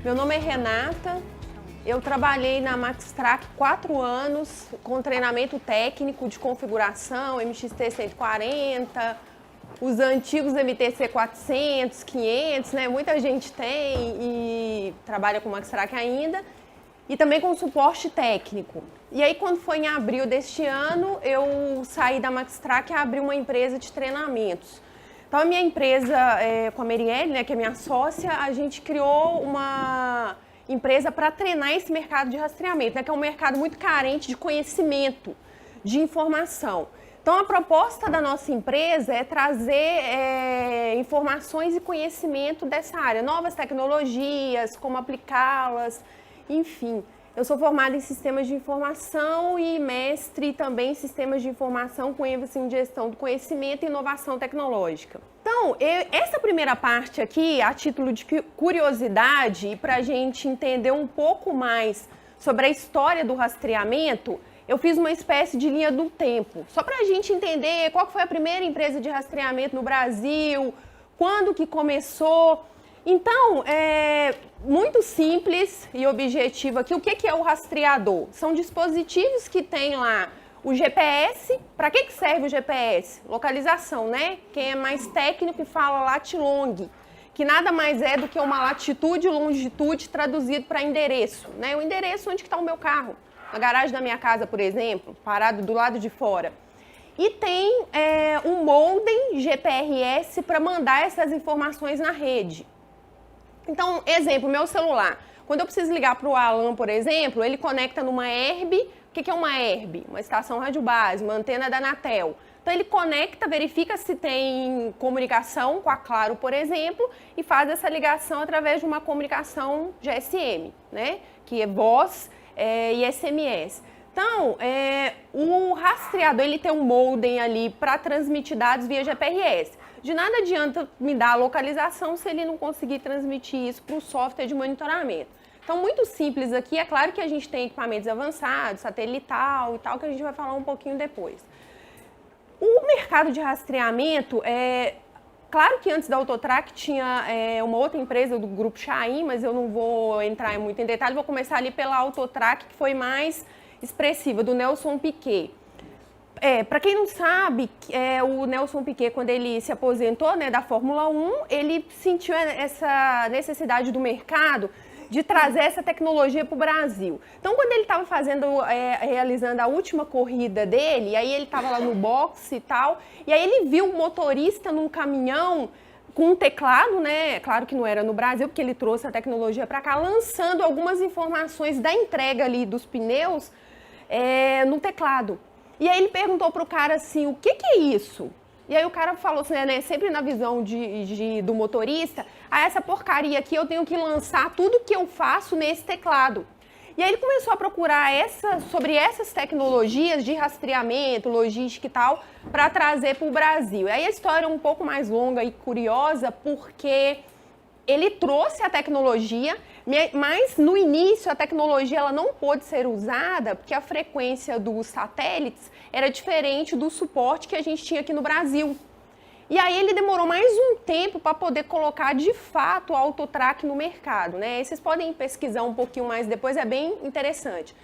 Meu nome é Renata, eu trabalhei na Maxtrack 4 anos com treinamento técnico de configuração, MXT 140, os antigos MTC 400, 500, né? Muita gente tem e trabalha com Maxtrack ainda, e também com suporte técnico. E aí, quando foi em abril deste ano, eu saí da Maxtrack e abri uma empresa de treinamentos. Então, a minha empresa, com a Merielle, né, que é minha sócia, a gente criou uma empresa para treinar esse mercado de rastreamento, né, que é um mercado muito carente de conhecimento, de informação. Então, a proposta da nossa empresa é trazer informações e conhecimento dessa área, novas tecnologias, como aplicá-las, enfim. Eu sou formada em sistemas de informação e mestre também em sistemas de informação com ênfase em gestão do conhecimento e inovação tecnológica. Então, essa primeira parte aqui, a título de curiosidade, para a gente entender um pouco mais sobre a história do rastreamento, eu fiz uma espécie de linha do tempo, só para a gente entender qual foi a primeira empresa de rastreamento no Brasil, quando que começou. Então, muito simples e objetivo aqui, o que é o rastreador? São dispositivos que tem lá o GPS. Para que serve o GPS? Localização, né? Quem é mais técnico fala lat-long, que nada mais é do que uma latitude e longitude traduzido para endereço, né? O endereço onde está o meu carro, na garagem da minha casa, por exemplo, parado do lado de fora. E tem um modem GPRS para mandar essas informações na rede. Então, exemplo, meu celular. Quando eu preciso ligar para o Alan, por exemplo, ele conecta numa ERB. O que é uma ERB? Uma estação rádio base, uma antena da Anatel. Então, ele conecta, verifica se tem comunicação com a Claro, por exemplo, e faz essa ligação através de uma comunicação GSM, né? Que é voz e SMS. Então, o rastreador, ele tem um modem ali para transmitir dados via GPRS. De nada adianta me dar a localização se ele não conseguir transmitir isso para o software de monitoramento. Então, muito simples aqui. É claro que a gente tem equipamentos avançados, satelital e tal, que a gente vai falar um pouquinho depois. O mercado de rastreamento, claro que antes da Autotrack tinha uma outra empresa do grupo Chain, mas eu não vou entrar muito em detalhe. Vou começar ali pela Autotrack, que foi mais expressiva, do Nelson Piquet. Para quem não sabe, o Nelson Piquet, quando ele se aposentou, né, da Fórmula 1, ele sentiu essa necessidade do mercado de trazer essa tecnologia para o Brasil. Então, quando ele estava realizando a última corrida dele, aí ele estava lá no boxe e tal, e aí ele viu um motorista num caminhão com um teclado, né? Claro que não era no Brasil, porque ele trouxe a tecnologia para cá, lançando algumas informações da entrega ali dos pneus no teclado. E aí ele perguntou pro cara assim, o que é isso? E aí o cara falou assim, né, sempre na visão do motorista, essa porcaria aqui eu tenho que lançar tudo que eu faço nesse teclado. E aí ele começou a procurar sobre essas tecnologias de rastreamento, logística e tal, para trazer para o Brasil. E aí a história é um pouco mais longa e curiosa, porque ele trouxe a tecnologia, mas no início a tecnologia ela não pôde ser usada porque a frequência dos satélites era diferente do suporte que a gente tinha aqui no Brasil. E aí ele demorou mais um tempo para poder colocar de fato a Autotrack no mercado, né? E vocês podem pesquisar um pouquinho mais depois, é bem interessante.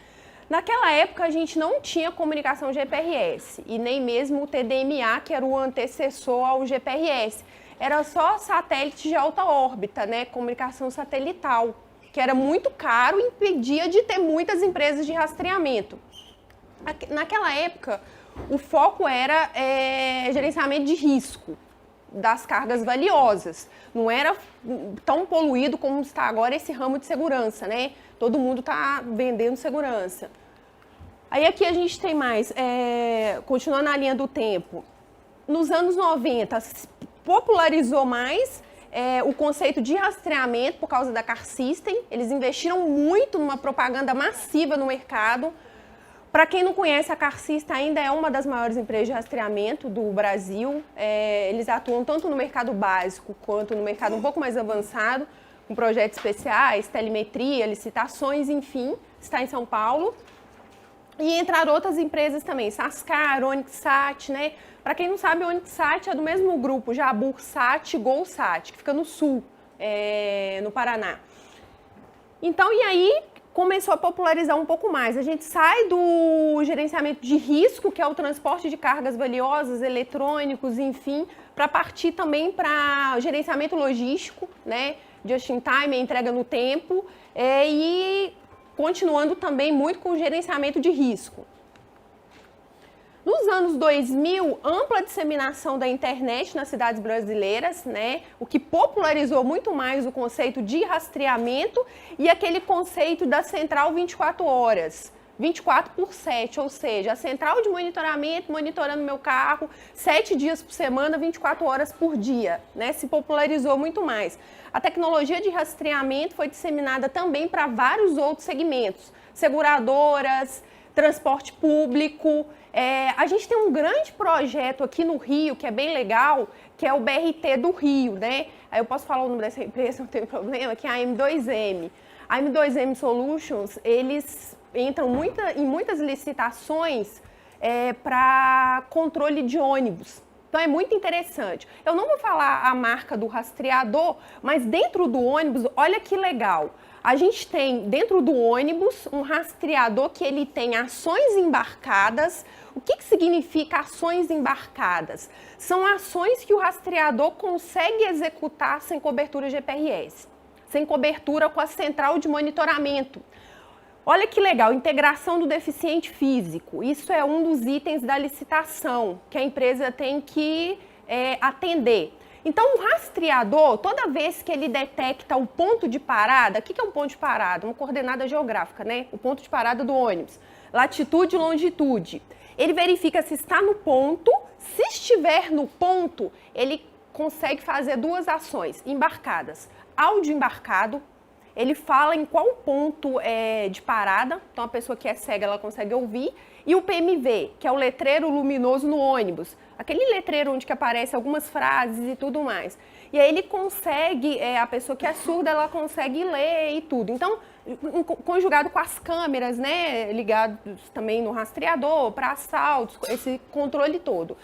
Naquela época a gente não tinha comunicação GPRS e nem mesmo o TDMA, que era o antecessor ao GPRS. Era só satélite de alta órbita, né? Comunicação satelital, que era muito caro e impedia de ter muitas empresas de rastreamento. Naquela época, o foco era gerenciamento de risco das cargas valiosas. Não era tão poluído como está agora esse ramo de segurança, né? Todo mundo está vendendo segurança. Aí aqui a gente tem mais, continuando na linha do tempo. Nos anos 90, popularizou mais o conceito de rastreamento por causa da Car System. Eles investiram muito numa propaganda massiva no mercado. Para quem não conhece, a Car System ainda é uma das maiores empresas de rastreamento do Brasil. Eles atuam tanto no mercado básico quanto no mercado um pouco mais avançado, com projetos especiais, telemetria, licitações, enfim, está em São Paulo. E entraram outras empresas também, Sascar, OnixSat, né? Para quem não sabe, o OnixSat é do mesmo grupo, Jabursat e Golsat, que fica no sul, no Paraná. Então, e aí começou a popularizar um pouco mais. A gente sai do gerenciamento de risco, que é o transporte de cargas valiosas, eletrônicos, enfim, para partir também para gerenciamento logístico, né? Just in time, entrega no tempo, e continuando também muito com o gerenciamento de risco. Nos anos 2000, ampla disseminação da internet nas cidades brasileiras, né? O que popularizou muito mais o conceito de rastreamento e aquele conceito da central 24 horas, 24/7, ou seja, a central de monitoramento, monitorando meu carro 7 dias por semana, 24 horas por dia, né? Se popularizou muito mais. A tecnologia de rastreamento foi disseminada também para vários outros segmentos, seguradoras, transporte público. A gente tem um grande projeto aqui no Rio, que é bem legal, que é o BRT do Rio, né? Aí eu posso falar o nome dessa empresa, não tem problema, que é a M2M. A M2M Solutions, eles entram em muitas licitações para controle de ônibus. Então é muito interessante. Eu não vou falar a marca do rastreador, mas dentro do ônibus, olha que legal. A gente tem dentro do ônibus um rastreador que ele tem ações embarcadas. O que significa ações embarcadas? São ações que o rastreador consegue executar sem cobertura GPRS, sem cobertura com a central de monitoramento. Olha que legal, integração do deficiente físico. Isso é um dos itens da licitação que a empresa tem que atender. Então, o rastreador, toda vez que ele detecta o ponto de parada, o que é um ponto de parada? Uma coordenada geográfica, né? O ponto de parada do ônibus, latitude e longitude. Ele verifica se está no ponto, se estiver no ponto, ele consegue fazer duas ações embarcadas. Áudio embarcado, ele fala em qual ponto de parada, então a pessoa que é cega ela consegue ouvir, e o PMV, que é o letreiro luminoso no ônibus, aquele letreiro onde que aparece algumas frases e tudo mais. E aí ele consegue, a pessoa que é surda, ela consegue ler e tudo. Então, conjugado com as câmeras, né, ligados também no rastreador, para assaltos, esse controle todo.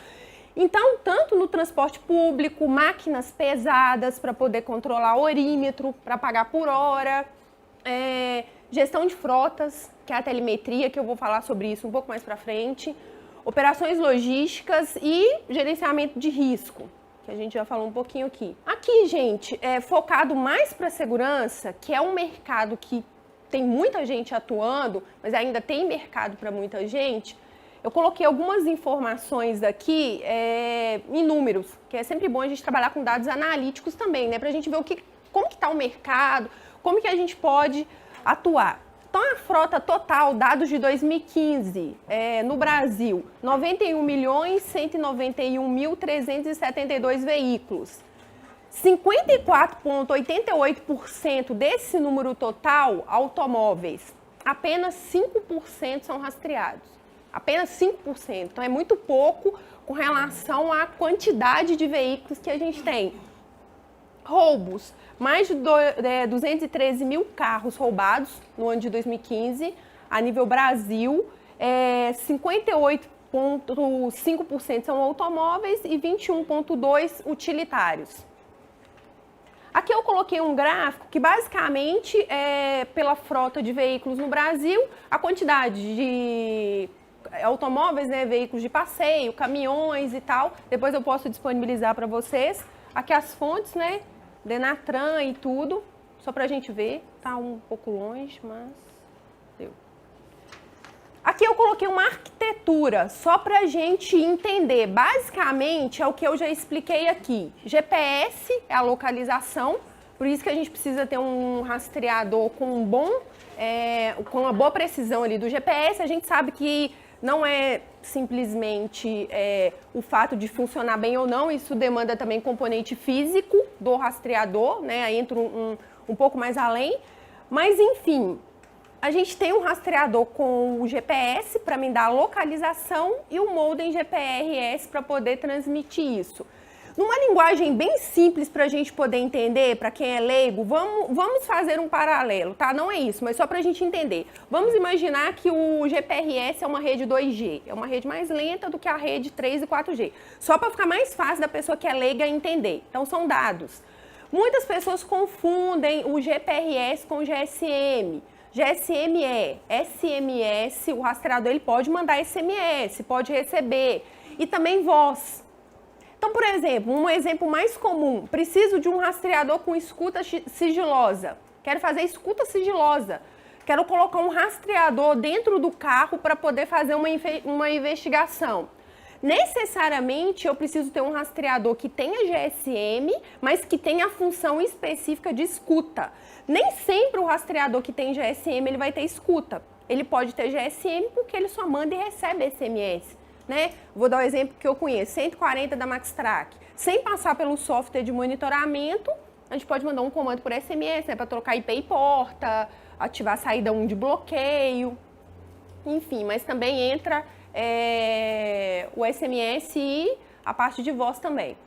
Então, tanto no transporte público, máquinas pesadas para poder controlar orímetro, para pagar por hora, gestão de frotas, que é a telemetria, que eu vou falar sobre isso um pouco mais para frente, operações logísticas e gerenciamento de risco, que a gente já falou um pouquinho aqui. Aqui, gente, é focado mais para segurança, que é um mercado que tem muita gente atuando, mas ainda tem mercado para muita gente. Eu coloquei algumas informações aqui em números, que é sempre bom a gente trabalhar com dados analíticos também, né? Para a gente ver como que está o mercado, como que a gente pode atuar. Então, a frota total, dados de 2015, no Brasil, 91.191.372 veículos. 54,88% desse número total, automóveis. Apenas 5% são rastreados. Apenas 5%. Então, é muito pouco com relação à quantidade de veículos que a gente tem. Roubos. Mais de 213 mil carros roubados no ano de 2015, a nível Brasil. 58,5% são automóveis e 21,2% utilitários. Aqui eu coloquei um gráfico que basicamente é pela frota de veículos no Brasil, a quantidade de automóveis, né, veículos de passeio, caminhões e tal. Depois eu posso disponibilizar para vocês. Aqui as fontes, né, Denatran e tudo, só para a gente ver. Tá um pouco longe, mas deu. Aqui eu coloquei uma arquitetura, só para a gente entender. Basicamente é o que eu já expliquei aqui. GPS é a localização, por isso que a gente precisa ter um rastreador com com uma boa precisão ali do GPS. A gente sabe que não é simplesmente o fato de funcionar bem ou não, isso demanda também componente físico do rastreador, né? Aí entra um pouco mais além, mas enfim, a gente tem um rastreador com o GPS para me dar a localização e o modem GPRS para poder transmitir isso. Numa linguagem bem simples para a gente poder entender, para quem é leigo, vamos fazer um paralelo, tá? Não é isso, mas só para a gente entender. Vamos imaginar que o GPRS é uma rede 2G, é uma rede mais lenta do que a rede 3 e 4G. Só para ficar mais fácil da pessoa que é leiga entender. Então, são dados. Muitas pessoas confundem o GPRS com o GSM. GSM é SMS, o rastreador ele pode mandar SMS, pode receber, e também voz. Então, por exemplo, um exemplo mais comum, preciso de um rastreador com escuta sigilosa. Quero fazer escuta sigilosa. Quero colocar um rastreador dentro do carro para poder fazer uma investigação. Necessariamente, eu preciso ter um rastreador que tenha GSM, mas que tenha a função específica de escuta. Nem sempre o rastreador que tem GSM ele vai ter escuta. Ele pode ter GSM porque ele só manda e recebe SMS. Né? Vou dar um exemplo que eu conheço, 140 da MaxTrack. Sem passar pelo software de monitoramento, a gente pode mandar um comando por SMS, né, para trocar IP e porta, ativar a saída 1 de bloqueio, enfim, mas também entra o SMS e a parte de voz também.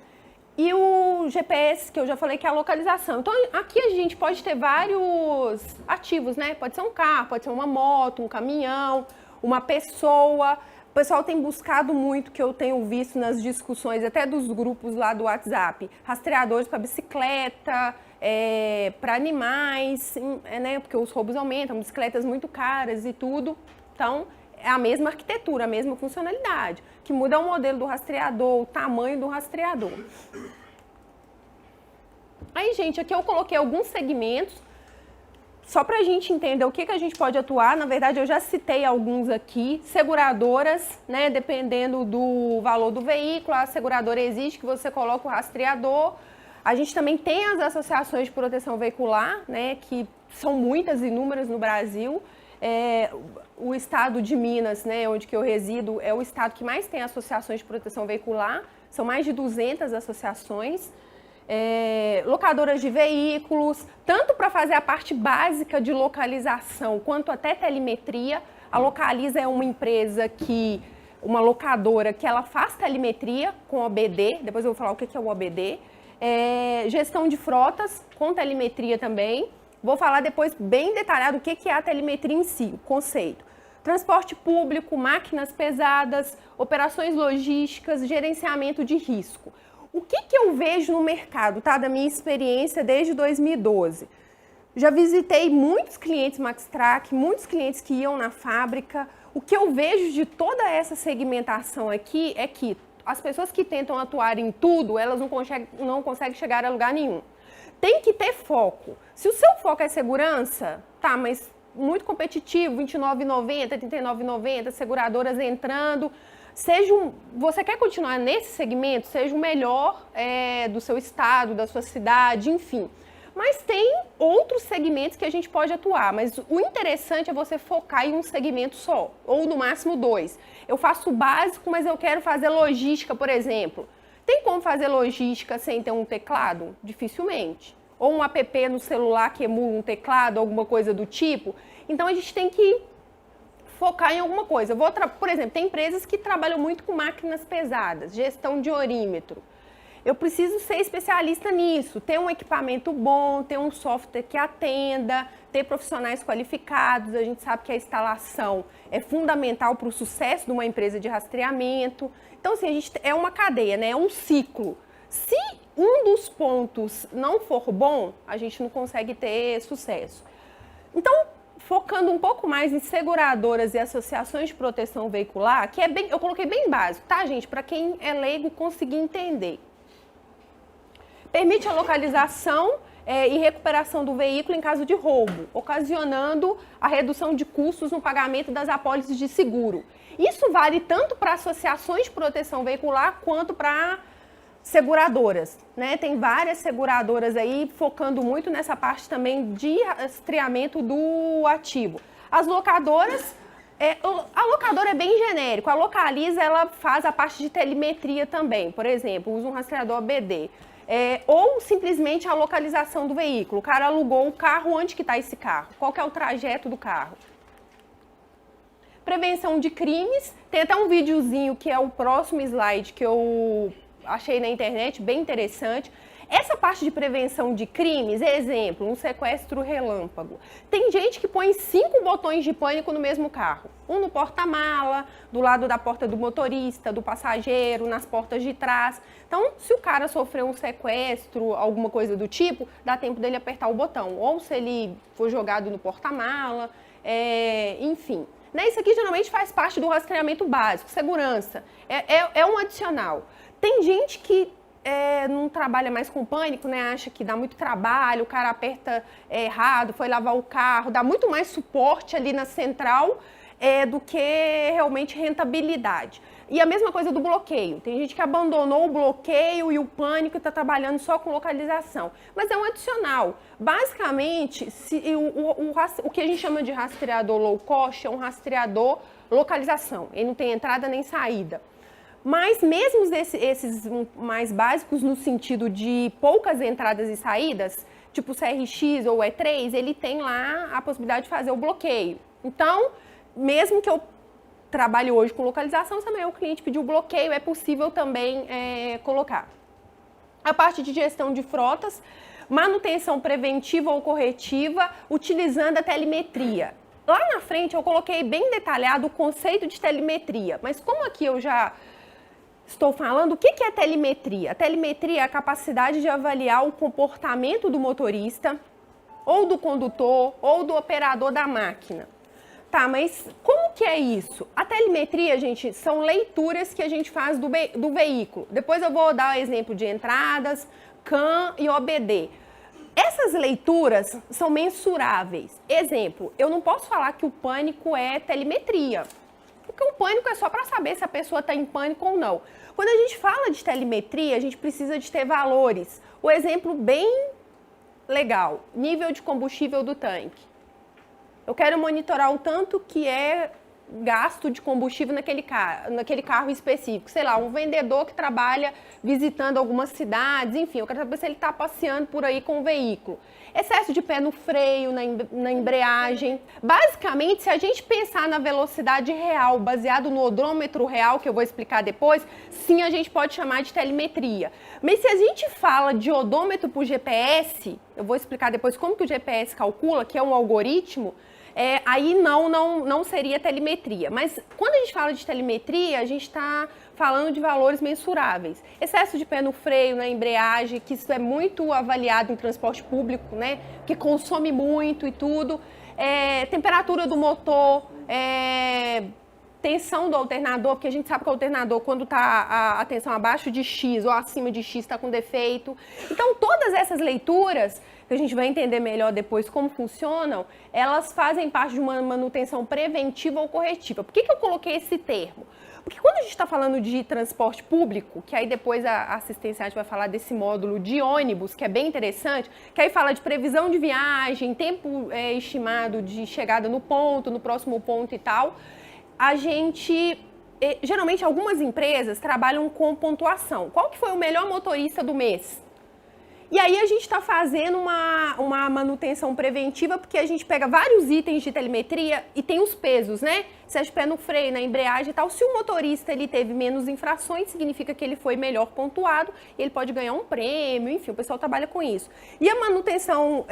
E o GPS, que eu já falei que é a localização. Então, aqui a gente pode ter vários ativos, né? Pode ser um carro, pode ser uma moto, um caminhão, uma pessoa. O pessoal tem buscado muito, que eu tenho visto nas discussões, até dos grupos lá do WhatsApp, rastreadores para bicicleta, para animais, né? Porque os roubos aumentam, bicicletas muito caras e tudo. Então, é a mesma arquitetura, a mesma funcionalidade. Que muda o modelo do rastreador, o tamanho do rastreador. Aí, gente, aqui eu coloquei alguns segmentos, só para a gente entender o que a gente pode atuar. Na verdade, eu já citei alguns aqui. Seguradoras, né? Dependendo do valor do veículo, a seguradora exige que você coloque o rastreador. A gente também tem as associações de proteção veicular, né? Que são muitas, inúmeras no Brasil. O estado de Minas, né, onde que eu resido, é o estado que mais tem associações de proteção veicular. São mais de 200 associações. Locadoras de veículos, tanto para fazer a parte básica de localização, quanto até telemetria. A Localiza é uma locadora que ela faz telemetria com OBD, depois eu vou falar o que é o OBD. Gestão de frotas com telemetria também. Vou falar depois bem detalhado o que é a telemetria em si, o conceito. Transporte público, máquinas pesadas, operações logísticas, gerenciamento de risco. O que eu vejo no mercado, tá? Da minha experiência desde 2012. Já visitei muitos clientes MaxTrack, muitos clientes que iam na fábrica. O que eu vejo de toda essa segmentação aqui é que as pessoas que tentam atuar em tudo, elas não conseguem chegar a lugar nenhum. Tem que ter foco. Se o seu foco é segurança, tá, mas muito competitivo, R$ 29,90, R$ 39,90, seguradoras entrando. Você quer continuar nesse segmento, seja o melhor do seu estado, da sua cidade, enfim. Mas tem outros segmentos que a gente pode atuar, mas o interessante é você focar em um segmento só, ou no máximo 2. Eu faço o básico, mas eu quero fazer logística, por exemplo. Tem como fazer logística sem ter um teclado? Dificilmente. Ou um app no celular que emula um teclado, alguma coisa do tipo. Então, a gente tem que focar em alguma coisa. Por exemplo, tem empresas que trabalham muito com máquinas pesadas, gestão de orímetro. Eu preciso ser especialista nisso, ter um equipamento bom, ter um software que atenda, ter profissionais qualificados. A gente sabe que a instalação é fundamental para o sucesso de uma empresa de rastreamento. Então, assim, é uma cadeia, né? É um ciclo. Se um dos pontos não for bom, a gente não consegue ter sucesso. Então, focando um pouco mais em seguradoras e associações de proteção veicular, que eu coloquei bem básico, tá, gente? Para quem é leigo conseguir entender. Permite a localização e recuperação do veículo em caso de roubo, ocasionando a redução de custos no pagamento das apólices de seguro. Isso vale tanto para associações de proteção veicular quanto para seguradoras, né? Tem várias seguradoras aí focando muito nessa parte também de rastreamento do ativo. As locadoras, a locadora é bem genérico. A Localiza, ela faz a parte de telemetria também. Por exemplo, usa um rastreador OBD. Ou simplesmente a localização do veículo. O cara alugou o carro, onde que está esse carro? Qual que é o trajeto do carro? Prevenção de crimes. Tem até um videozinho que é o próximo slide que eu achei na internet, bem interessante. Essa parte de prevenção de crimes, exemplo, um sequestro relâmpago. Tem gente que põe 5 botões de pânico no mesmo carro. Um no porta-mala, do lado da porta do motorista, do passageiro, nas portas de trás. Então, se o cara sofreu um sequestro, alguma coisa do tipo, dá tempo dele apertar o botão. Ou se ele for jogado no porta-mala, enfim. Né? Isso aqui geralmente faz parte do rastreamento básico, segurança. É um adicional. Tem gente que não trabalha mais com pânico, né? Acha que dá muito trabalho, o cara aperta errado, foi lavar o carro, dá muito mais suporte ali na central do que realmente rentabilidade. E a mesma coisa do bloqueio. Tem gente que abandonou o bloqueio e o pânico e está trabalhando só com localização. Mas é um adicional. Basicamente, o que a gente chama de rastreador low cost é um rastreador localização. Ele não tem entrada nem saída. Mas mesmo esses mais básicos, no sentido de poucas entradas e saídas, tipo o CRX ou o E3, ele tem lá a possibilidade de fazer o bloqueio. Então, mesmo que eu trabalhe hoje com localização, se amanhã o cliente pedir o bloqueio, é possível também colocar. A parte de gestão de frotas, manutenção preventiva ou corretiva, utilizando a telemetria. Lá na frente eu coloquei bem detalhado o conceito de telemetria, mas como aqui eu já estou falando, o que é telemetria? A telemetria é a capacidade de avaliar o comportamento do motorista, ou do condutor, ou do operador da máquina. Tá, mas como que é isso? A telemetria, gente, são leituras que a gente faz do veículo. Depois eu vou dar o exemplo de entradas, CAN e OBD. Essas leituras são mensuráveis. Exemplo, eu não posso falar que o pânico é telemetria. Porque o pânico é só para saber se a pessoa está em pânico ou não. Quando a gente fala de telemetria, a gente precisa de ter valores. O exemplo bem legal, nível de combustível do tanque. Eu quero monitorar o tanto que é gasto de combustível naquele carro específico. Sei lá, um vendedor que trabalha visitando algumas cidades, enfim, eu quero saber se ele está passeando por aí com o veículo. Excesso de pé no freio, na embreagem. Basicamente, se a gente pensar na velocidade real, baseado no odômetro real, que eu vou explicar depois, sim, a gente pode chamar de telemetria. Mas se a gente fala de odômetro por GPS, eu vou explicar depois como que o GPS calcula, que é um algoritmo, aí não seria telemetria. Mas quando a gente fala de telemetria, a gente está falando de valores mensuráveis. Excesso de pé no freio, na embreagem, que isso é muito avaliado em transporte público, né? Que consome muito e tudo. Temperatura do motor, tensão do alternador, porque a gente sabe que o alternador, quando está a tensão abaixo de X ou acima de X, está com defeito. Então, todas essas leituras, que a gente vai entender melhor depois como funcionam, elas fazem parte de uma manutenção preventiva ou corretiva. Por que eu coloquei esse termo? Porque quando a gente está falando de transporte público, que aí depois a assistência vai falar desse módulo de ônibus, que é bem interessante, que aí fala de previsão de viagem, tempo estimado de chegada no ponto, no próximo ponto e tal, a gente, geralmente algumas empresas trabalham com pontuação. Qual que foi o melhor motorista do mês? E aí a gente está fazendo uma manutenção preventiva, porque a gente pega vários itens de telemetria e tem os pesos, né? Se é de pé no freio, na embreagem e tal. Se o motorista ele teve menos infrações, significa que ele foi melhor pontuado e ele pode ganhar um prêmio, enfim, o pessoal trabalha com isso. E a manutenção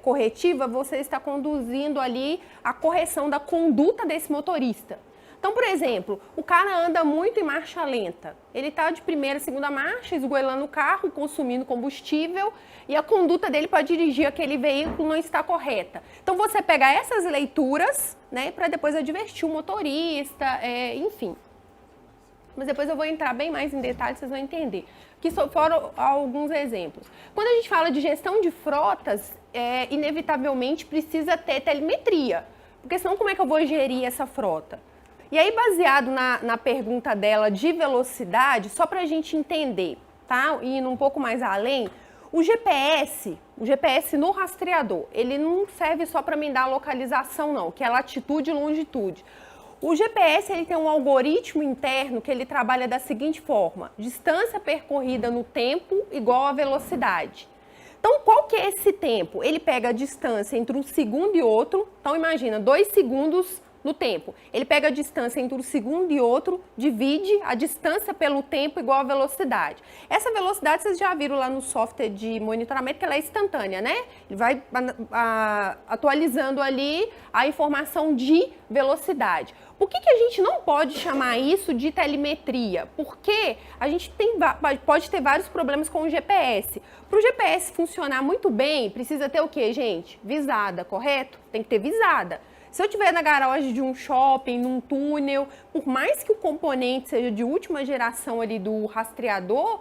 corretiva, você está conduzindo ali a correção da conduta desse motorista. Então, por exemplo, o cara anda muito em marcha lenta. Ele está de primeira, segunda marcha, esgoelando o carro, consumindo combustível e a conduta dele para dirigir aquele veículo não está correta. Então, você pega essas leituras, né, para depois advertir o motorista, enfim. Mas depois eu vou entrar bem mais em detalhes, vocês vão entender. Aqui foram alguns exemplos. Quando a gente fala de gestão de frotas, inevitavelmente precisa ter telemetria. Porque senão como é que eu vou gerir essa frota? E aí, baseado na pergunta dela de velocidade, só para a gente entender, tá? E indo um pouco mais além, o GPS no rastreador, ele não serve só para me dar a localização, não, que é latitude e longitude. O GPS ele tem um algoritmo interno que ele trabalha da seguinte forma: distância percorrida no tempo igual a velocidade. Então, qual que é esse tempo? Ele pega a distância entre um segundo e outro. Então, imagina, 2 segundos no tempo. Ele pega a distância entre um segundo e outro, divide a distância pelo tempo igual a velocidade. Essa velocidade vocês já viram lá no software de monitoramento que ela é instantânea, né? Ele vai atualizando ali a informação de velocidade. Por que a gente não pode chamar isso de telemetria? Porque a gente pode ter vários problemas com o GPS. Para o GPS funcionar muito bem, precisa ter o quê, gente? Visada, correto? Tem que ter visada. Se eu estiver na garagem de um shopping, num túnel, por mais que o componente seja de última geração ali do rastreador,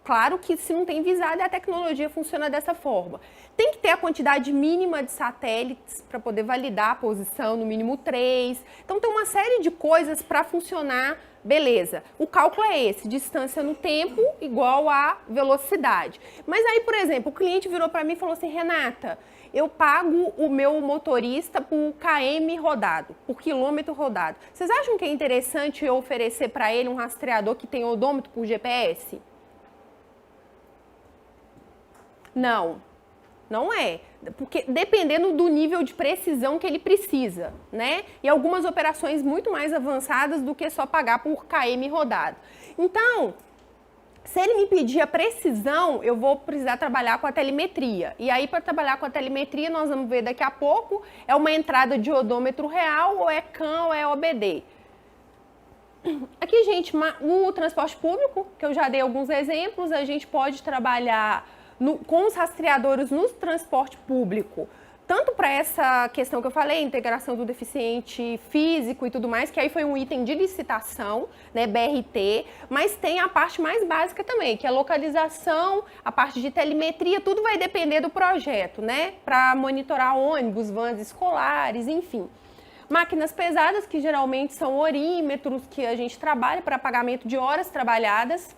claro que se não tem visada, a tecnologia funciona dessa forma. Tem que ter a quantidade mínima de satélites para poder validar a posição, no mínimo 3. Então tem uma série de coisas para funcionar, beleza. O cálculo é esse, distância no tempo igual a velocidade. Mas aí, por exemplo, o cliente virou para mim e falou assim, Renata, eu pago o meu motorista por km rodado, por quilômetro rodado. Vocês acham que é interessante eu oferecer para ele um rastreador que tem odômetro por GPS? Não, não é, porque dependendo do nível de precisão que ele precisa, né? E algumas operações muito mais avançadas do que só pagar por km rodado. Então, se ele me pedir a precisão, eu vou precisar trabalhar com a telemetria. E aí, para trabalhar com a telemetria, nós vamos ver daqui a pouco, é uma entrada de odômetro real, ou é CAN, ou é OBD. Aqui, gente, o transporte público, que eu já dei alguns exemplos, a gente pode trabalhar com os rastreadores no transporte público, tanto para essa questão que eu falei, integração do deficiente físico e tudo mais, que aí foi um item de licitação, né, BRT, mas tem a parte mais básica também, que é a localização, a parte de telemetria, tudo vai depender do projeto, né, para monitorar ônibus, vans escolares, enfim. Máquinas pesadas, que geralmente são orímetros, que a gente trabalha para pagamento de horas trabalhadas.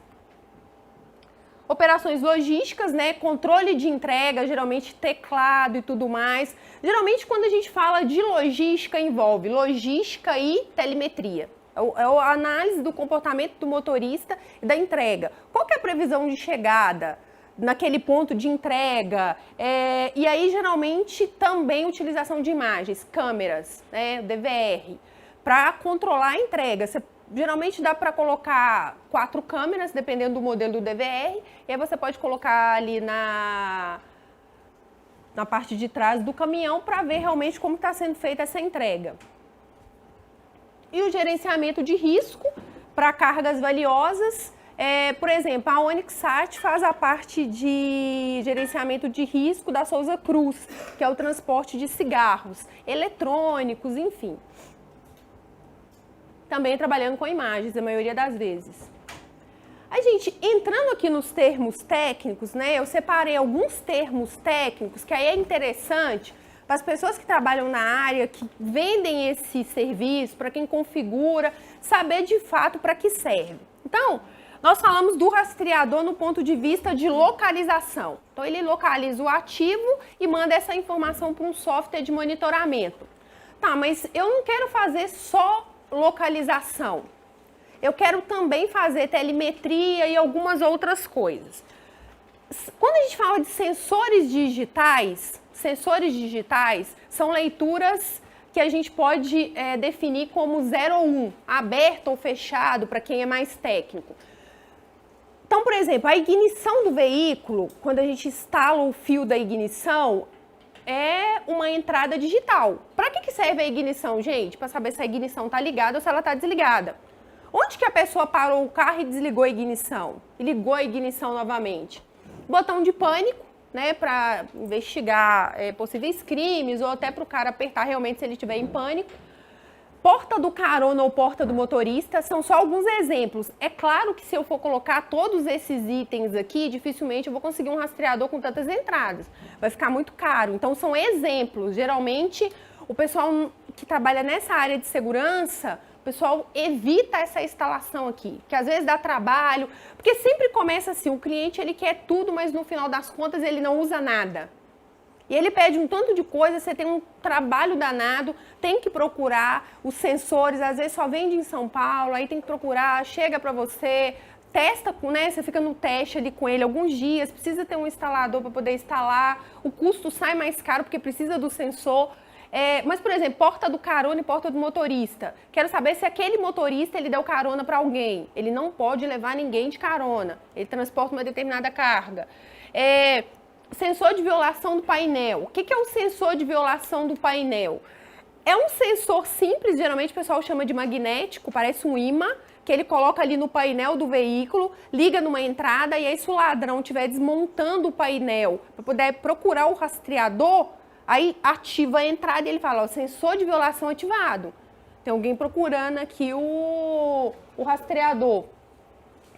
Operações logísticas, né? Controle de entrega, geralmente teclado e tudo mais. Geralmente, quando a gente fala de logística, envolve logística e telemetria. É a análise do comportamento do motorista e da entrega. Qual que é a previsão de chegada naquele ponto de entrega? E aí, geralmente, também utilização de imagens, câmeras, né? DVR, para controlar a entrega. Geralmente dá para colocar 4 câmeras, dependendo do modelo do DVR, e aí você pode colocar ali na parte de trás do caminhão para ver realmente como está sendo feita essa entrega. E o gerenciamento de risco para cargas valiosas, por exemplo, a Onixat faz a parte de gerenciamento de risco da Souza Cruz, que é o transporte de cigarros, eletrônicos, enfim. Também trabalhando com imagens, a maioria das vezes. Aí, gente, entrando aqui nos termos técnicos, né, eu separei alguns termos técnicos que aí é interessante para as pessoas que trabalham na área, que vendem esse serviço, para quem configura, saber de fato para que serve. Então, nós falamos do rastreador no ponto de vista de localização. Então, ele localiza o ativo e manda essa informação para um software de monitoramento. Tá, mas eu não quero fazer só localização. Eu quero também fazer telemetria e algumas outras coisas. Quando a gente fala de sensores digitais são leituras que a gente pode definir como 0 ou 1, aberto ou fechado, para quem é mais técnico. Então, por exemplo, a ignição do veículo, quando a gente instala o fio da ignição, é uma entrada digital. Para que serve a ignição, gente? Para saber se a ignição está ligada ou se ela está desligada. Onde que a pessoa parou o carro e desligou a ignição? E ligou a ignição novamente? Botão de pânico, né? Para investigar possíveis crimes ou até para o cara apertar realmente se ele estiver em pânico. Porta do carona ou porta do motorista são só alguns exemplos. É claro que se eu for colocar todos esses itens aqui, dificilmente eu vou conseguir um rastreador com tantas entradas. Vai ficar muito caro. Então, são exemplos. Geralmente, o pessoal que trabalha nessa área de segurança, o pessoal evita essa instalação aqui, que às vezes dá trabalho, porque sempre começa assim, o cliente ele quer tudo, mas no final das contas ele não usa nada. E ele pede um tanto de coisa, você tem um trabalho danado, tem que procurar os sensores, às vezes só vende em São Paulo, aí tem que procurar, chega para você, testa, né? Você fica no teste ali com ele alguns dias, precisa ter um instalador para poder instalar, o custo sai mais caro porque precisa do sensor. Mas, por exemplo, porta do carona e porta do motorista. Quero saber se aquele motorista ele deu carona para alguém. Ele não pode levar ninguém de carona. Ele transporta uma determinada carga. Sensor de violação do painel. O que é o sensor de violação do painel? É um sensor simples, geralmente o pessoal chama de magnético, parece um imã, que ele coloca ali no painel do veículo, liga numa entrada, e aí se o ladrão estiver desmontando o painel para poder procurar o rastreador, aí ativa a entrada e ele fala, ó, sensor de violação ativado. Tem alguém procurando aqui o rastreador.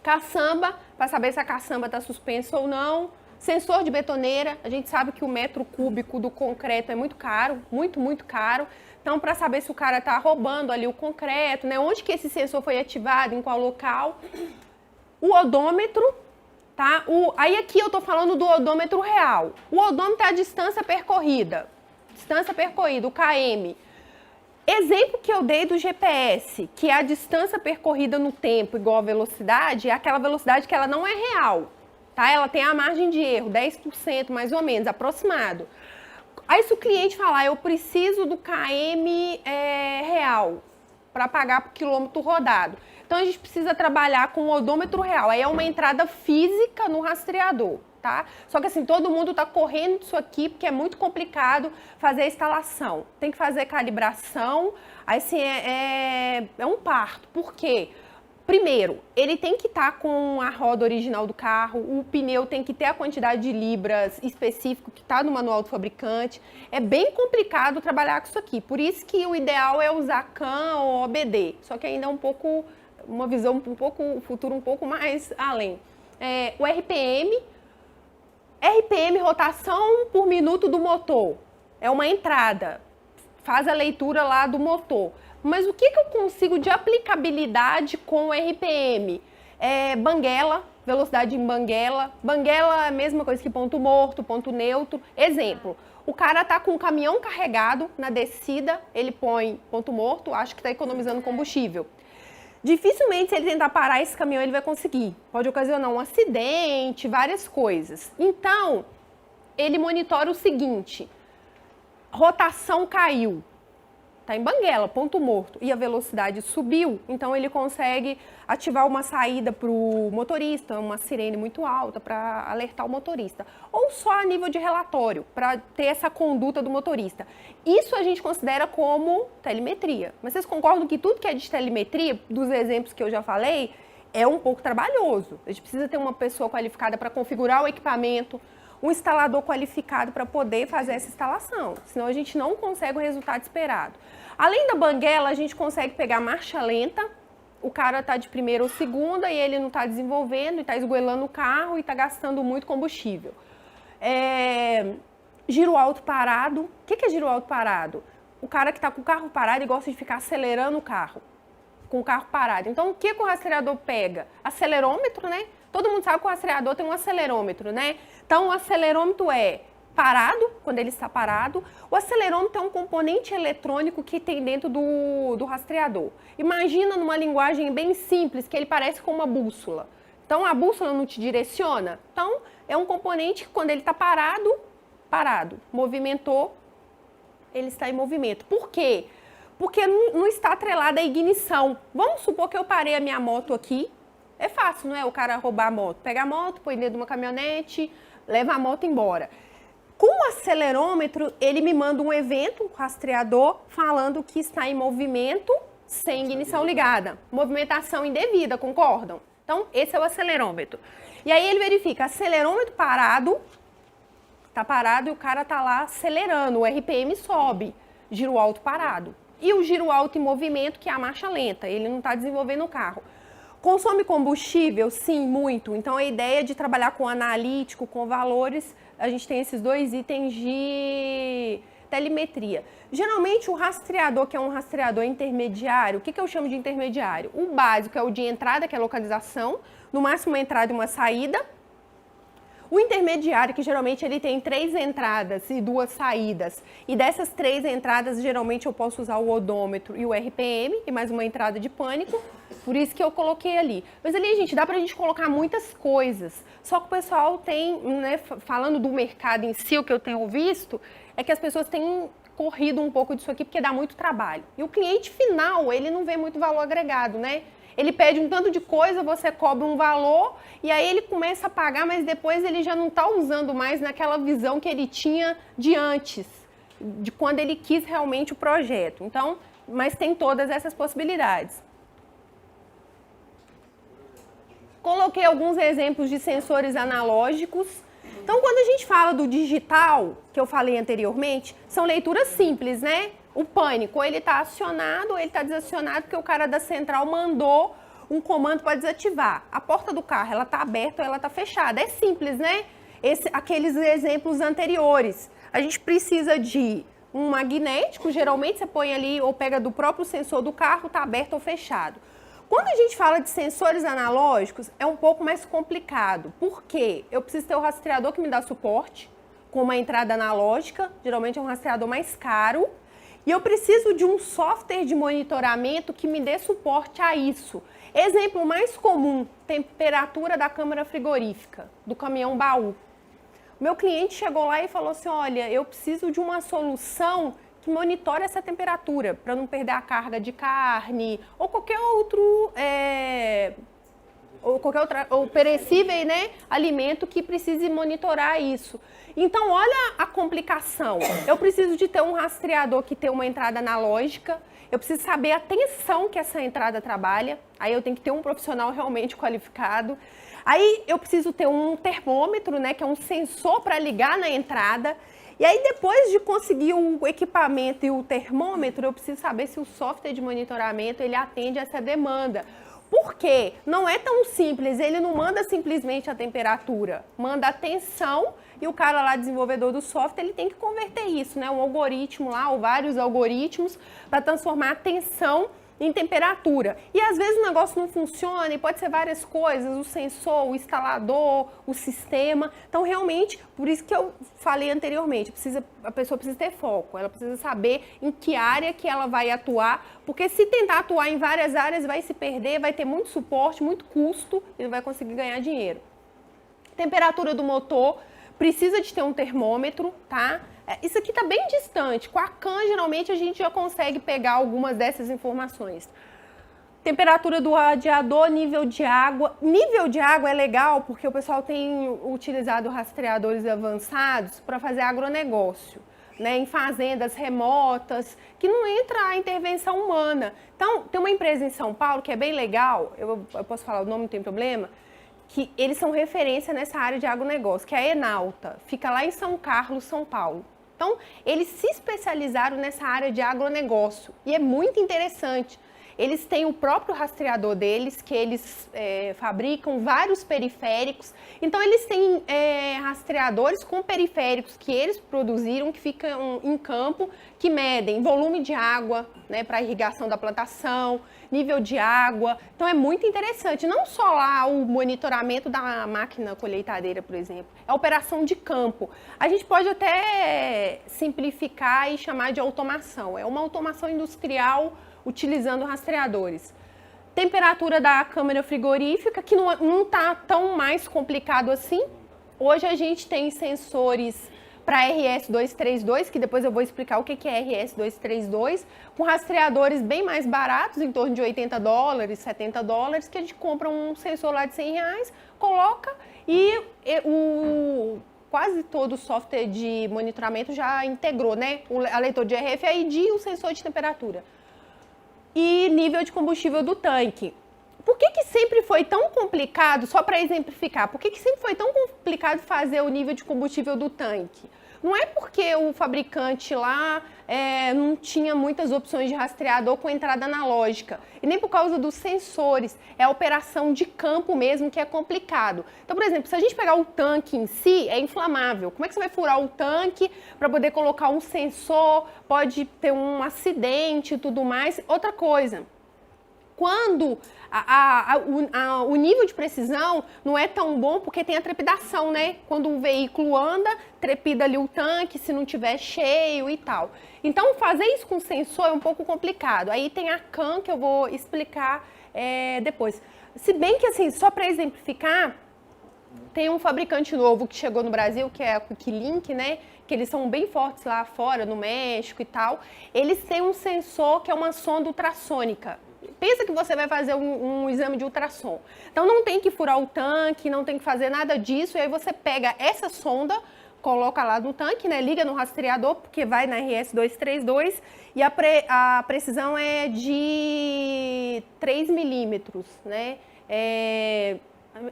Caçamba, para saber se a caçamba está suspensa ou não. Sensor de betoneira, a gente sabe que o metro cúbico do concreto é muito caro, muito caro. Então, para saber se o cara está roubando ali o concreto, né? Onde que esse sensor foi ativado, em qual local. O odômetro, tá? Aí aqui eu estou falando do odômetro real. O odômetro é a distância percorrida. Distância percorrida, o km. Exemplo que eu dei do GPS, que é a distância percorrida no tempo igual a velocidade, é aquela velocidade que ela não é real. Tá? Ela tem a margem de erro, 10% mais ou menos, aproximado. Aí se o cliente falar, eu preciso do km real para pagar por quilômetro rodado. Então a gente precisa trabalhar com o odômetro real. Aí é uma entrada física no rastreador, tá? Só que assim, todo mundo está correndo disso aqui porque é muito complicado fazer a instalação. Tem que fazer calibração, aí assim, é um parto. Por quê? Primeiro, ele tem que estar com a roda original do carro, o pneu tem que ter a quantidade de libras específico que está no manual do fabricante. É bem complicado trabalhar com isso aqui, por isso que o ideal é usar CAN ou OBD, só que ainda é uma visão um futuro um pouco mais além. O RPM, rotação por minuto do motor, é uma entrada, faz a leitura lá do motor. Mas o que eu consigo de aplicabilidade com o RPM? Banguela, velocidade em banguela. Banguela é a mesma coisa que ponto morto, ponto neutro. Exemplo, o cara tá com um caminhão carregado na descida, ele põe ponto morto, acho que está economizando combustível. Dificilmente, se ele tentar parar esse caminhão, ele vai conseguir. Pode ocasionar um acidente, várias coisas. Então, ele monitora o seguinte, rotação caiu. Está em banguela, ponto morto, e a velocidade subiu, então ele consegue ativar uma saída para o motorista, uma sirene muito alta para alertar o motorista. Ou só a nível de relatório, para ter essa conduta do motorista. Isso a gente considera como telemetria. Mas vocês concordam que tudo que é de telemetria, dos exemplos que eu já falei, é um pouco trabalhoso. A gente precisa ter uma pessoa qualificada para configurar o equipamento, um instalador qualificado para poder fazer essa instalação, senão a gente não consegue o resultado esperado. Além da banguela, a gente consegue pegar marcha lenta, o cara está de primeira ou segunda e ele não está desenvolvendo, e está esgoelando o carro e está gastando muito combustível. Giro alto parado. O que é giro alto parado? O cara que está com o carro parado e gosta de ficar acelerando o carro, com o carro parado. Então, o que o rastreador pega? Acelerômetro, né? Todo mundo sabe que o rastreador tem um acelerômetro, né? Então, o acelerômetro é parado, quando ele está parado. O acelerômetro é um componente eletrônico que tem dentro do rastreador. Imagina numa linguagem bem simples, que ele parece com uma bússola. Então, a bússola não te direciona. Então, é um componente que quando ele está parado, movimentou, ele está em movimento. Por quê? Porque não está atrelada à ignição. Vamos supor que eu parei a minha moto aqui. É fácil, não é? O cara roubar a moto. Pega a moto, põe dentro de uma caminhonete, leva a moto embora. Com o acelerômetro, ele me manda um evento, um rastreador, falando que está em movimento sem ignição ligada. Movimentação indevida, concordam? Então, esse é o acelerômetro. E aí ele verifica, acelerômetro parado, está parado e o cara está lá acelerando, o RPM sobe, giro alto parado. E o giro alto em movimento, que é a marcha lenta, ele não está desenvolvendo o carro. Consome combustível? Sim, muito. Então, a ideia de trabalhar com analítico, com valores, a gente tem esses dois itens de telemetria. Geralmente, o rastreador, que é um rastreador intermediário, o que eu chamo de intermediário? O básico é o de entrada, que é a localização, no máximo uma entrada e uma saída. O intermediário, que geralmente ele tem 3 entradas e 2 saídas, e dessas 3 entradas, geralmente eu posso usar o odômetro e o RPM, e mais uma entrada de pânico, por isso que eu coloquei ali. Mas ali, gente, dá pra gente colocar muitas coisas, só que o pessoal tem, né, falando do mercado em si, o que eu tenho visto, é que as pessoas têm corrido um pouco disso aqui porque dá muito trabalho. E o cliente final, ele não vê muito valor agregado, né? Ele pede um tanto de coisa, você cobra um valor e aí ele começa a pagar, mas depois ele já não está usando mais naquela visão que ele tinha de antes, de quando ele quis realmente o projeto. Então, mas tem todas essas possibilidades. Coloquei alguns exemplos de sensores analógicos. Então, quando a gente fala do digital, que eu falei anteriormente, são leituras simples, né? O pânico, ou ele está acionado ou ele está desacionado, porque o cara da central mandou um comando para desativar. A porta do carro, ela está aberta ou ela está fechada. É simples, né? Aqueles exemplos anteriores. A gente precisa de um magnético, geralmente você põe ali ou pega do próprio sensor do carro, está aberto ou fechado. Quando a gente fala de sensores analógicos, é um pouco mais complicado. Por quê? Eu preciso ter o rastreador que me dá suporte, com uma entrada analógica, geralmente é um rastreador mais caro, e eu preciso de um software de monitoramento que me dê suporte a isso. Exemplo mais comum, temperatura da câmara frigorífica, do caminhão baú. Meu cliente chegou lá e falou assim, olha, eu preciso de uma solução que monitore essa temperatura, para não perder a carga de carne, ou qualquer outro, ou perecível, né, alimento que precise monitorar isso. Então, olha a complicação. Eu preciso de ter um rastreador que tem uma entrada analógica, eu preciso saber a tensão que essa entrada trabalha, aí eu tenho que ter um profissional realmente qualificado. Aí eu preciso ter um termômetro, né, que é um sensor para ligar na entrada. E aí, depois de conseguir o equipamento e o termômetro, eu preciso saber se o software de monitoramento ele atende a essa demanda. Por quê? Não é tão simples, ele não manda simplesmente a temperatura, manda a tensão e o cara lá, desenvolvedor do software, ele tem que converter isso, né? Um algoritmo lá, ou vários algoritmos, para transformar a tensão em temperatura. E às vezes o negócio não funciona e pode ser várias coisas, o sensor, o instalador, o sistema. Então, realmente, por isso que eu falei anteriormente, a pessoa precisa ter foco, ela precisa saber em que área que ela vai atuar, porque se tentar atuar em várias áreas vai se perder, vai ter muito suporte, muito custo e não vai conseguir ganhar dinheiro. Temperatura do motor, precisa de ter um termômetro, tá? Isso aqui está bem distante. Com a CAN, geralmente, a gente já consegue pegar algumas dessas informações. Temperatura do radiador, nível de água. Nível de água é legal porque o pessoal tem utilizado rastreadores avançados para fazer agronegócio, né? Em fazendas remotas, que não entra a intervenção humana. Então, tem uma empresa em São Paulo que é bem legal, eu posso falar o nome, não tem problema, que eles são referência nessa área de agronegócio, que é a Enalta, fica lá em São Carlos, São Paulo. Então, eles se especializaram nessa área de agronegócio e é muito interessante. Eles têm o próprio rastreador deles, que eles fabricam vários periféricos. Então, eles têm rastreadores com periféricos que eles produziram, que ficam em campo, que medem volume de água, né, para irrigação da plantação, nível de água. Então, é muito interessante. Não só lá o monitoramento da máquina colheitadeira, por exemplo, é a operação de campo. A gente pode até simplificar e chamar de automação. É uma automação industrial utilizando rastreadores. Temperatura da câmara frigorífica, que não está tão mais complicado assim. Hoje a gente tem sensores para RS-232, que depois eu vou explicar o que é RS-232, com rastreadores bem mais baratos, em torno de $80, $70, que a gente compra um sensor lá de R$100, coloca e quase todo o software de monitoramento já integrou, né? A leitor de RFID e o sensor de temperatura. E nível de combustível do tanque. Por que sempre foi tão complicado, só para exemplificar, por que sempre foi tão complicado fazer o nível de combustível do tanque? Não é porque o fabricante lá não tinha muitas opções de rastreador com entrada analógica, e nem por causa dos sensores, é a operação de campo mesmo que é complicado. Então, por exemplo, se a gente pegar o tanque em si, é inflamável. Como é que você vai furar o tanque para poder colocar um sensor? Pode ter um acidente e tudo mais. Outra coisa, quando o nível de precisão não é tão bom porque tem a trepidação, né? Quando um veículo anda, trepida ali o tanque, se não tiver cheio e tal. Então, fazer isso com sensor é um pouco complicado. Aí tem a CAN, que eu vou explicar depois. Se bem que, assim, só para exemplificar, tem um fabricante novo que chegou no Brasil, que é a Quicklink, né? que eles são bem fortes lá fora, no México e tal, eles têm um sensor que é uma sonda ultrassônica. Pensa que você vai fazer um exame de ultrassom. Então não tem que furar o tanque, não tem que fazer nada disso, e aí você pega essa sonda, coloca lá no tanque, né, liga no rastreador, porque vai na RS-232, e a precisão é de 3 milímetros, né?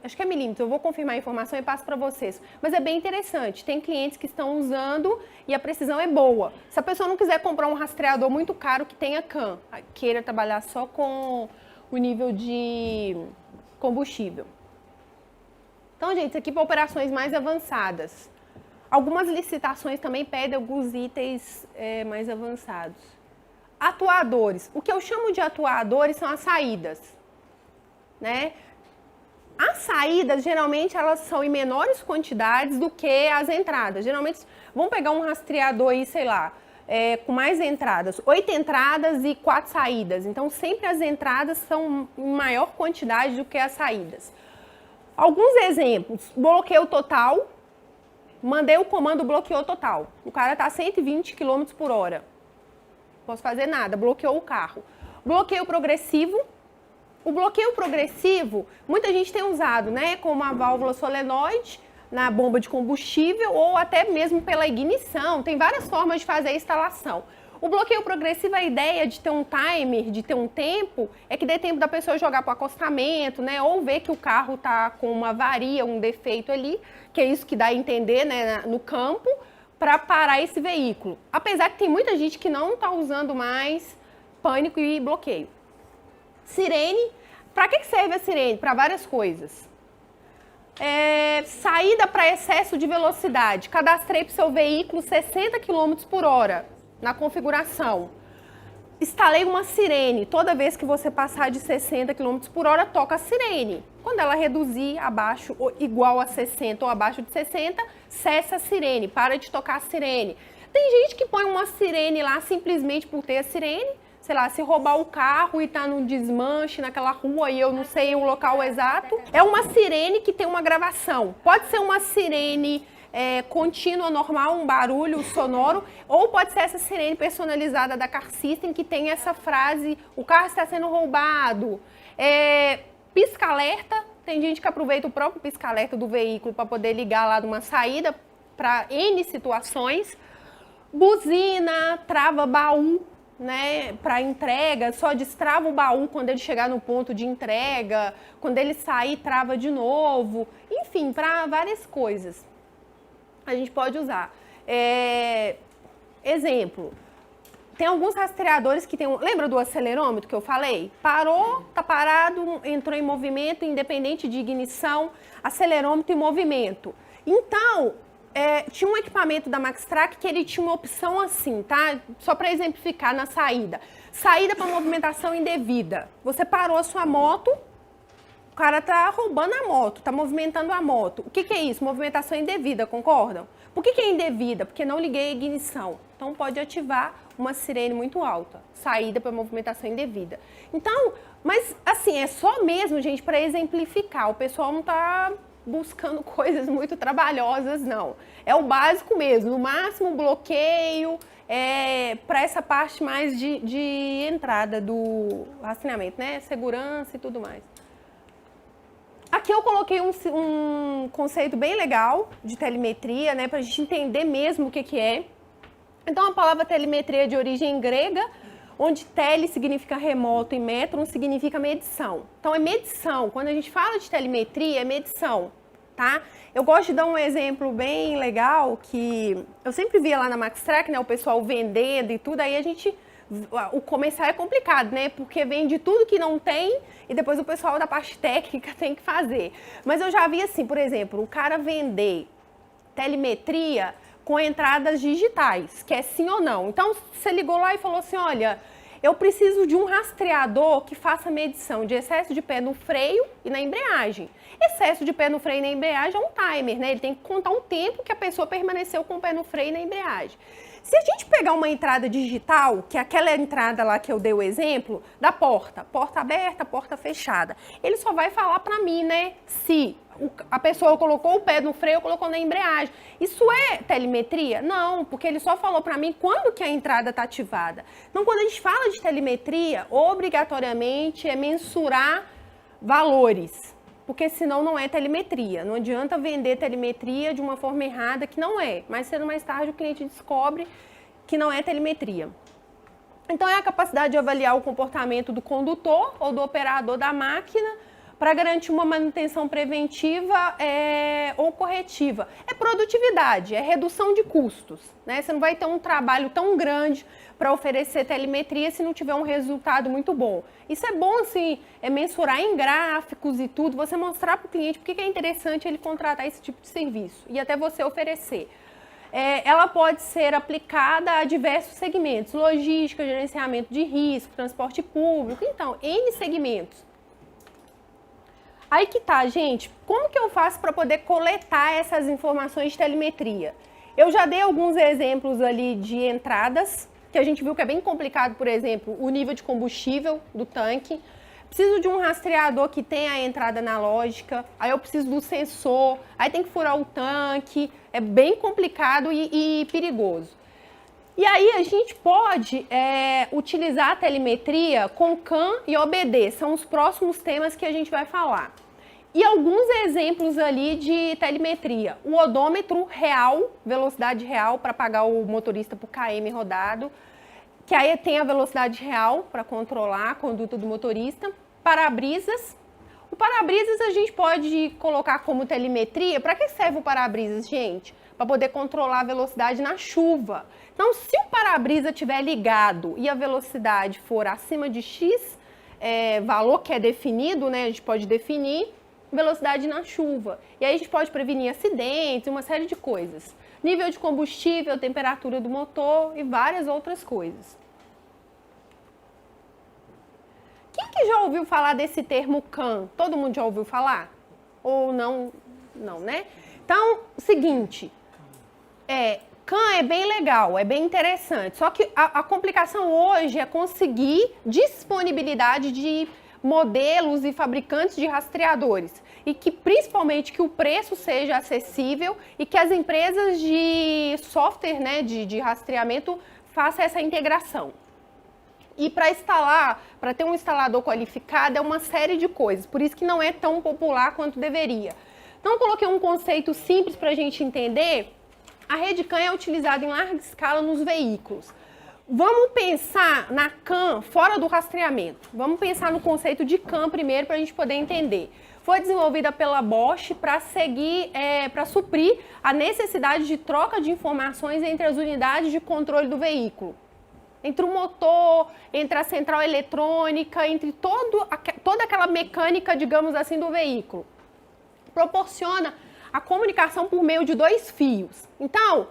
Acho que é milímetros, eu vou confirmar a informação e passo para vocês. Mas é bem interessante, tem clientes que estão usando e a precisão é boa. Se a pessoa não quiser comprar um rastreador muito caro que tenha CAN, queira trabalhar só com o nível de combustível. Então, gente, isso aqui para operações mais avançadas. Algumas licitações também pedem alguns itens mais avançados. Atuadores. O que eu chamo de atuadores são as saídas, né? As saídas, geralmente, elas são em menores quantidades do que as entradas. Geralmente, vamos pegar um rastreador aí, sei lá, com mais entradas. 8 entradas e 4 saídas. Então, sempre as entradas são em maior quantidade do que as saídas. Alguns exemplos. Bloqueio total. Mandei o comando, bloqueou total. O cara está a 120 km por hora. Não posso fazer nada, bloqueou o carro. Bloqueio progressivo. O bloqueio progressivo, muita gente tem usado, né, como a válvula solenoide na bomba de combustível ou até mesmo pela ignição. Tem várias formas de fazer a instalação. O bloqueio progressivo, a ideia de ter um timer, de ter um tempo, é que dê tempo da pessoa jogar para o acostamento, né, ou ver que o carro está com uma avaria, um defeito ali, que é isso que dá a entender, né, no campo, para parar esse veículo. Apesar que tem muita gente que não está usando mais pânico e bloqueio. Sirene, para que serve a sirene? Para várias coisas. Saída para excesso de velocidade. Cadastrei para o seu veículo 60 km por hora na configuração. Instalei uma sirene. Toda vez que você passar de 60 km por hora, toca a sirene. Quando ela reduzir abaixo ou igual a 60 ou abaixo de 60, cessa a sirene, para de tocar a sirene. Tem gente que põe uma sirene lá simplesmente por ter a sirene. Sei lá, se roubar o carro e tá num desmanche naquela rua e eu não sei o local exato. É uma sirene que tem uma gravação. Pode ser uma sirene contínua, normal, um barulho sonoro, ou pode ser essa sirene personalizada da Car System que tem essa frase, o carro está sendo roubado. Pisca-alerta, tem gente que aproveita o próprio pisca-alerta do veículo para poder ligar lá numa saída para N situações. Buzina, trava-baú, né, para entrega, só destrava o baú quando ele chegar no ponto de entrega, quando ele sair, trava de novo, enfim, para várias coisas a gente pode usar. Exemplo, tem alguns rastreadores que tem lembra do acelerômetro que eu falei? Parou, tá parado, entrou em movimento, independente de ignição, acelerômetro em movimento. Então, tinha um equipamento da MaxTrack que ele tinha uma opção assim, tá? Só para exemplificar na saída. Saída para movimentação indevida. Você parou a sua moto, o cara tá roubando a moto, tá movimentando a moto. O que é isso? Movimentação indevida, concordam? Por que é indevida? Porque não liguei a ignição. Então pode ativar uma sirene muito alta. Saída para movimentação indevida. Então, mas assim, é só mesmo, gente, para exemplificar. O pessoal não tá buscando coisas muito trabalhosas, não. É o básico mesmo, no máximo bloqueio, para essa parte mais de entrada do rastreamento, né? Segurança e tudo mais. Aqui eu coloquei um conceito bem legal de telemetria, né? Para a gente entender mesmo o que é. Então, a palavra telemetria é de origem grega, onde tele significa remoto e metron significa medição. Então, é medição. Quando a gente fala de telemetria, é medição, tá? Eu gosto de dar um exemplo bem legal, que eu sempre via lá na MaxTrack, né, o pessoal vendendo e tudo, aí a gente... O comercial é complicado, né? Porque vende tudo que não tem e depois o pessoal da parte técnica tem que fazer. Mas eu já vi assim, por exemplo, o cara vender telemetria com entradas digitais, que é sim ou não. Então, você ligou lá e falou assim, olha, eu preciso de um rastreador que faça medição de excesso de pé no freio e na embreagem. Excesso de pé no freio e na embreagem é um timer, né? Ele tem que contar um tempo que a pessoa permaneceu com o pé no freio e na embreagem. Se a gente pegar uma entrada digital, que é aquela entrada lá que eu dei o exemplo, da porta aberta, porta fechada, ele só vai falar para mim, né, se a pessoa colocou o pé no freio ou colocou na embreagem. Isso é telemetria? Não, porque ele só falou para mim quando que a entrada está ativada. Então, quando a gente fala de telemetria, obrigatoriamente é mensurar valores, porque senão não é telemetria. Não adianta vender telemetria de uma forma errada, que não é. Mais cedo ou mais tarde o cliente descobre que não é telemetria. Então é a capacidade de avaliar o comportamento do condutor ou do operador da máquina para garantir uma manutenção preventiva ou corretiva. É produtividade, é redução de custos, né? Você não vai ter um trabalho tão grande para oferecer telemetria se não tiver um resultado muito bom. Isso é bom, assim, mensurar em gráficos e tudo, você mostrar para o cliente porque é interessante ele contratar esse tipo de serviço e até você oferecer. Ela pode ser aplicada a diversos segmentos, logística, gerenciamento de risco, transporte público, então, N segmentos. Aí que tá, gente, como que eu faço para poder coletar essas informações de telemetria? Eu já dei alguns exemplos ali de entradas, que a gente viu que é bem complicado, por exemplo, o nível de combustível do tanque. Preciso de um rastreador que tenha a entrada analógica, aí eu preciso do sensor, aí tem que furar o tanque, é bem complicado e perigoso. E aí a gente pode utilizar a telemetria com CAN e OBD, são os próximos temas que a gente vai falar. E alguns exemplos ali de telemetria. O odômetro real, velocidade real para pagar o motorista por km rodado, que aí tem a velocidade real para controlar a conduta do motorista. Para-brisas. O para-brisas a gente pode colocar como telemetria. Para que serve o para-brisas, gente? Para poder controlar a velocidade na chuva. Então, se o para-brisa estiver ligado e a velocidade for acima de X valor que é definido, né? A gente pode definir velocidade na chuva. E aí a gente pode prevenir acidentes, uma série de coisas. Nível de combustível, temperatura do motor e várias outras coisas. Quem que já ouviu falar desse termo CAN? Todo mundo já ouviu falar? Ou não? Não, né? Então, seguinte, CAN é bem legal, é bem interessante, só que a complicação hoje é conseguir disponibilidade de modelos e fabricantes de rastreadores e que principalmente que o preço seja acessível e que as empresas de software, né, de rastreamento façam essa integração. E para instalar, para ter um instalador qualificado é uma série de coisas, por isso que não é tão popular quanto deveria. Então eu coloquei um conceito simples para a gente entender. A rede CAN é utilizada em larga escala nos veículos. Vamos pensar na CAN fora do rastreamento. Vamos pensar no conceito de CAN primeiro para a gente poder entender. Foi desenvolvida pela Bosch para suprir a necessidade de troca de informações entre as unidades de controle do veículo. Entre o motor, entre a central eletrônica, entre toda aquela mecânica, digamos assim, do veículo. Proporciona a comunicação por meio de 2 fios. Então,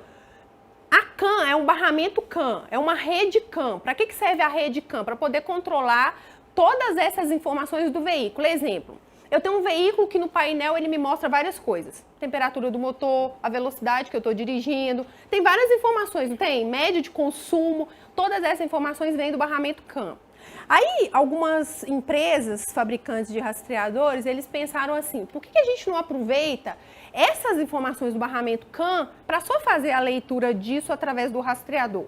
a CAN é um barramento CAN, é uma rede CAN. Para que serve a rede CAN? Para poder controlar todas essas informações do veículo. Exemplo, eu tenho um veículo que no painel ele me mostra várias coisas. Temperatura do motor, a velocidade que eu estou dirigindo. Tem várias informações, não tem? Média de consumo, todas essas informações vêm do barramento CAN. Aí, algumas empresas, fabricantes de rastreadores, eles pensaram assim, por que a gente não aproveita essas informações do barramento CAN para só fazer a leitura disso através do rastreador?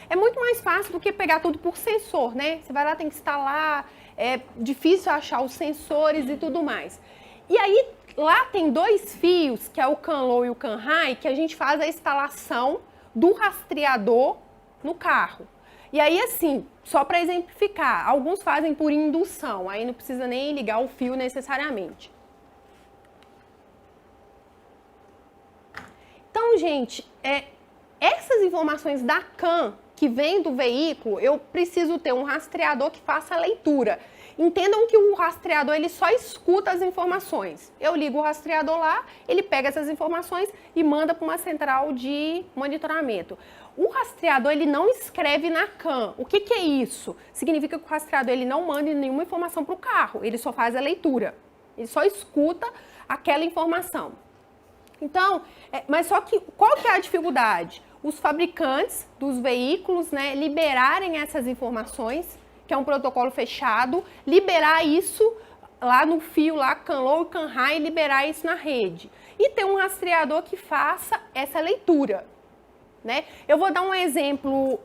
É muito mais fácil do que pegar tudo por sensor, né? Você vai lá, tem que instalar, é difícil achar os sensores e tudo mais. E aí, lá tem 2 fios, que é o CAN Low e o CAN High, que a gente faz a instalação do rastreador no carro. E aí, assim, só para exemplificar, alguns fazem por indução, aí não precisa nem ligar o fio necessariamente. Então, gente, essas informações da CAN que vem do veículo, eu preciso ter um rastreador que faça a leitura. Entendam que o rastreador ele só escuta as informações. Eu ligo o rastreador lá, ele pega essas informações e manda para uma central de monitoramento. O rastreador ele não escreve na CAN. O que é isso? Significa que o rastreador ele não manda nenhuma informação para o carro, ele só faz a leitura. Ele só escuta aquela informação. Então, mas só que qual que é a dificuldade? os fabricantes dos veículos, né, liberarem essas informações, que é um protocolo fechado, liberar isso lá no fio, lá CAN low e CAN high, liberar isso na rede. E ter um rastreador que faça essa leitura, né? Eu vou dar um exemplo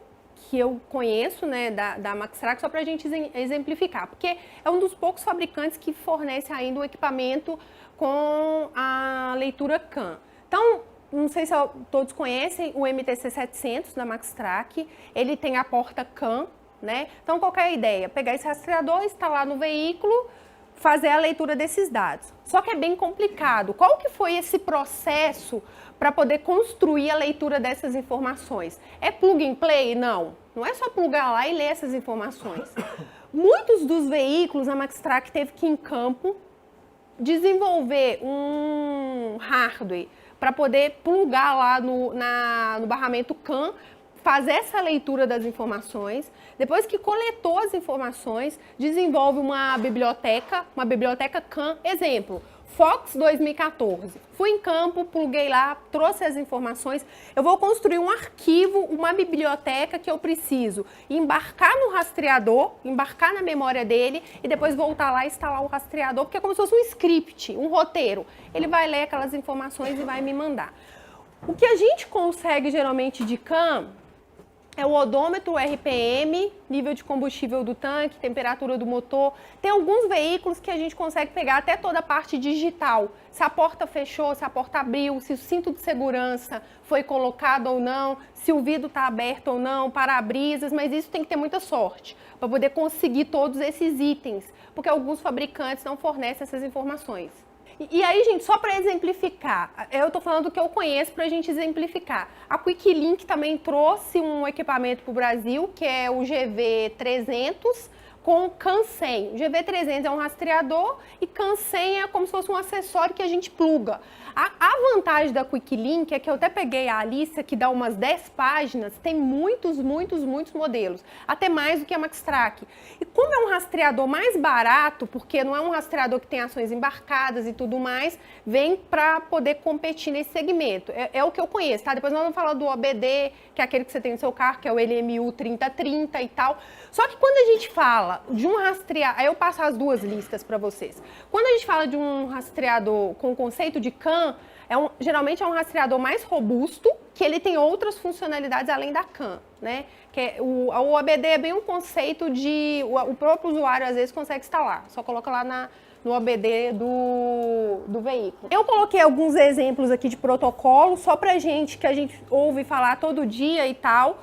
que eu conheço, né, da Maxtrack, só para a gente exemplificar, porque é um dos poucos fabricantes que fornece ainda o equipamento com a leitura CAN. Então, não sei se todos conhecem o MTC700 da Maxtrack, ele tem a porta CAN, né? Então, qual que é a ideia? Pegar esse rastreador, instalar no veículo, fazer a leitura desses dados. Só que é bem complicado. Qual que foi esse processo para poder construir a leitura dessas informações? É plug and play? Não. Não é só plugar lá e ler essas informações. Muitos dos veículos, a Maxtrack teve que ir em campo desenvolver um hardware para poder plugar lá no barramento CAN, fazer essa leitura das informações. Depois que coletou as informações, desenvolve uma biblioteca CAN. Exemplo, Fox 2014. Fui em campo, pluguei lá, trouxe as informações. Eu vou construir um arquivo, uma biblioteca que eu preciso embarcar no rastreador, embarcar na memória dele e depois voltar lá e instalar o rastreador, porque é como se fosse um script, um roteiro. Ele vai ler aquelas informações e vai me mandar. O que a gente consegue geralmente de CAN é o odômetro, o RPM, nível de combustível do tanque, temperatura do motor. Tem alguns veículos que a gente consegue pegar até toda a parte digital. Se a porta fechou, se a porta abriu, se o cinto de segurança foi colocado ou não, se o vidro está aberto ou não, para-brisas, mas isso tem que ter muita sorte para poder conseguir todos esses itens, porque alguns fabricantes não fornecem essas informações. E aí, gente, só para exemplificar, eu estou falando do que eu conheço para a gente exemplificar. A QuickLink também trouxe um equipamento para o Brasil, que é o GV300 com CAN 100. O GV300 é um rastreador e CAN 100 é como se fosse um acessório que a gente pluga. A vantagem da QuickLink é que eu até peguei a lista, que dá umas 10 páginas, tem muitos modelos, até mais do que a Maxtrack. E como é um rastreador mais barato, porque não é um rastreador que tem ações embarcadas e tudo mais, vem para poder competir nesse segmento. É o que eu conheço, tá? Depois nós vamos falar do OBD, que é aquele que você tem no seu carro, que é o LMU 3030 e tal. Só que quando a gente fala de um rastreador, aí eu passo as duas listas para vocês. Quando a gente fala de um rastreador com o conceito de CAN, geralmente é um rastreador mais robusto, que ele tem outras funcionalidades além da CAN, né? Que o OBD é bem um conceito de... O próprio usuário às vezes consegue instalar, só coloca lá no OBD do veículo. Eu coloquei alguns exemplos aqui de protocolo, só pra gente, que a gente ouve falar todo dia e tal.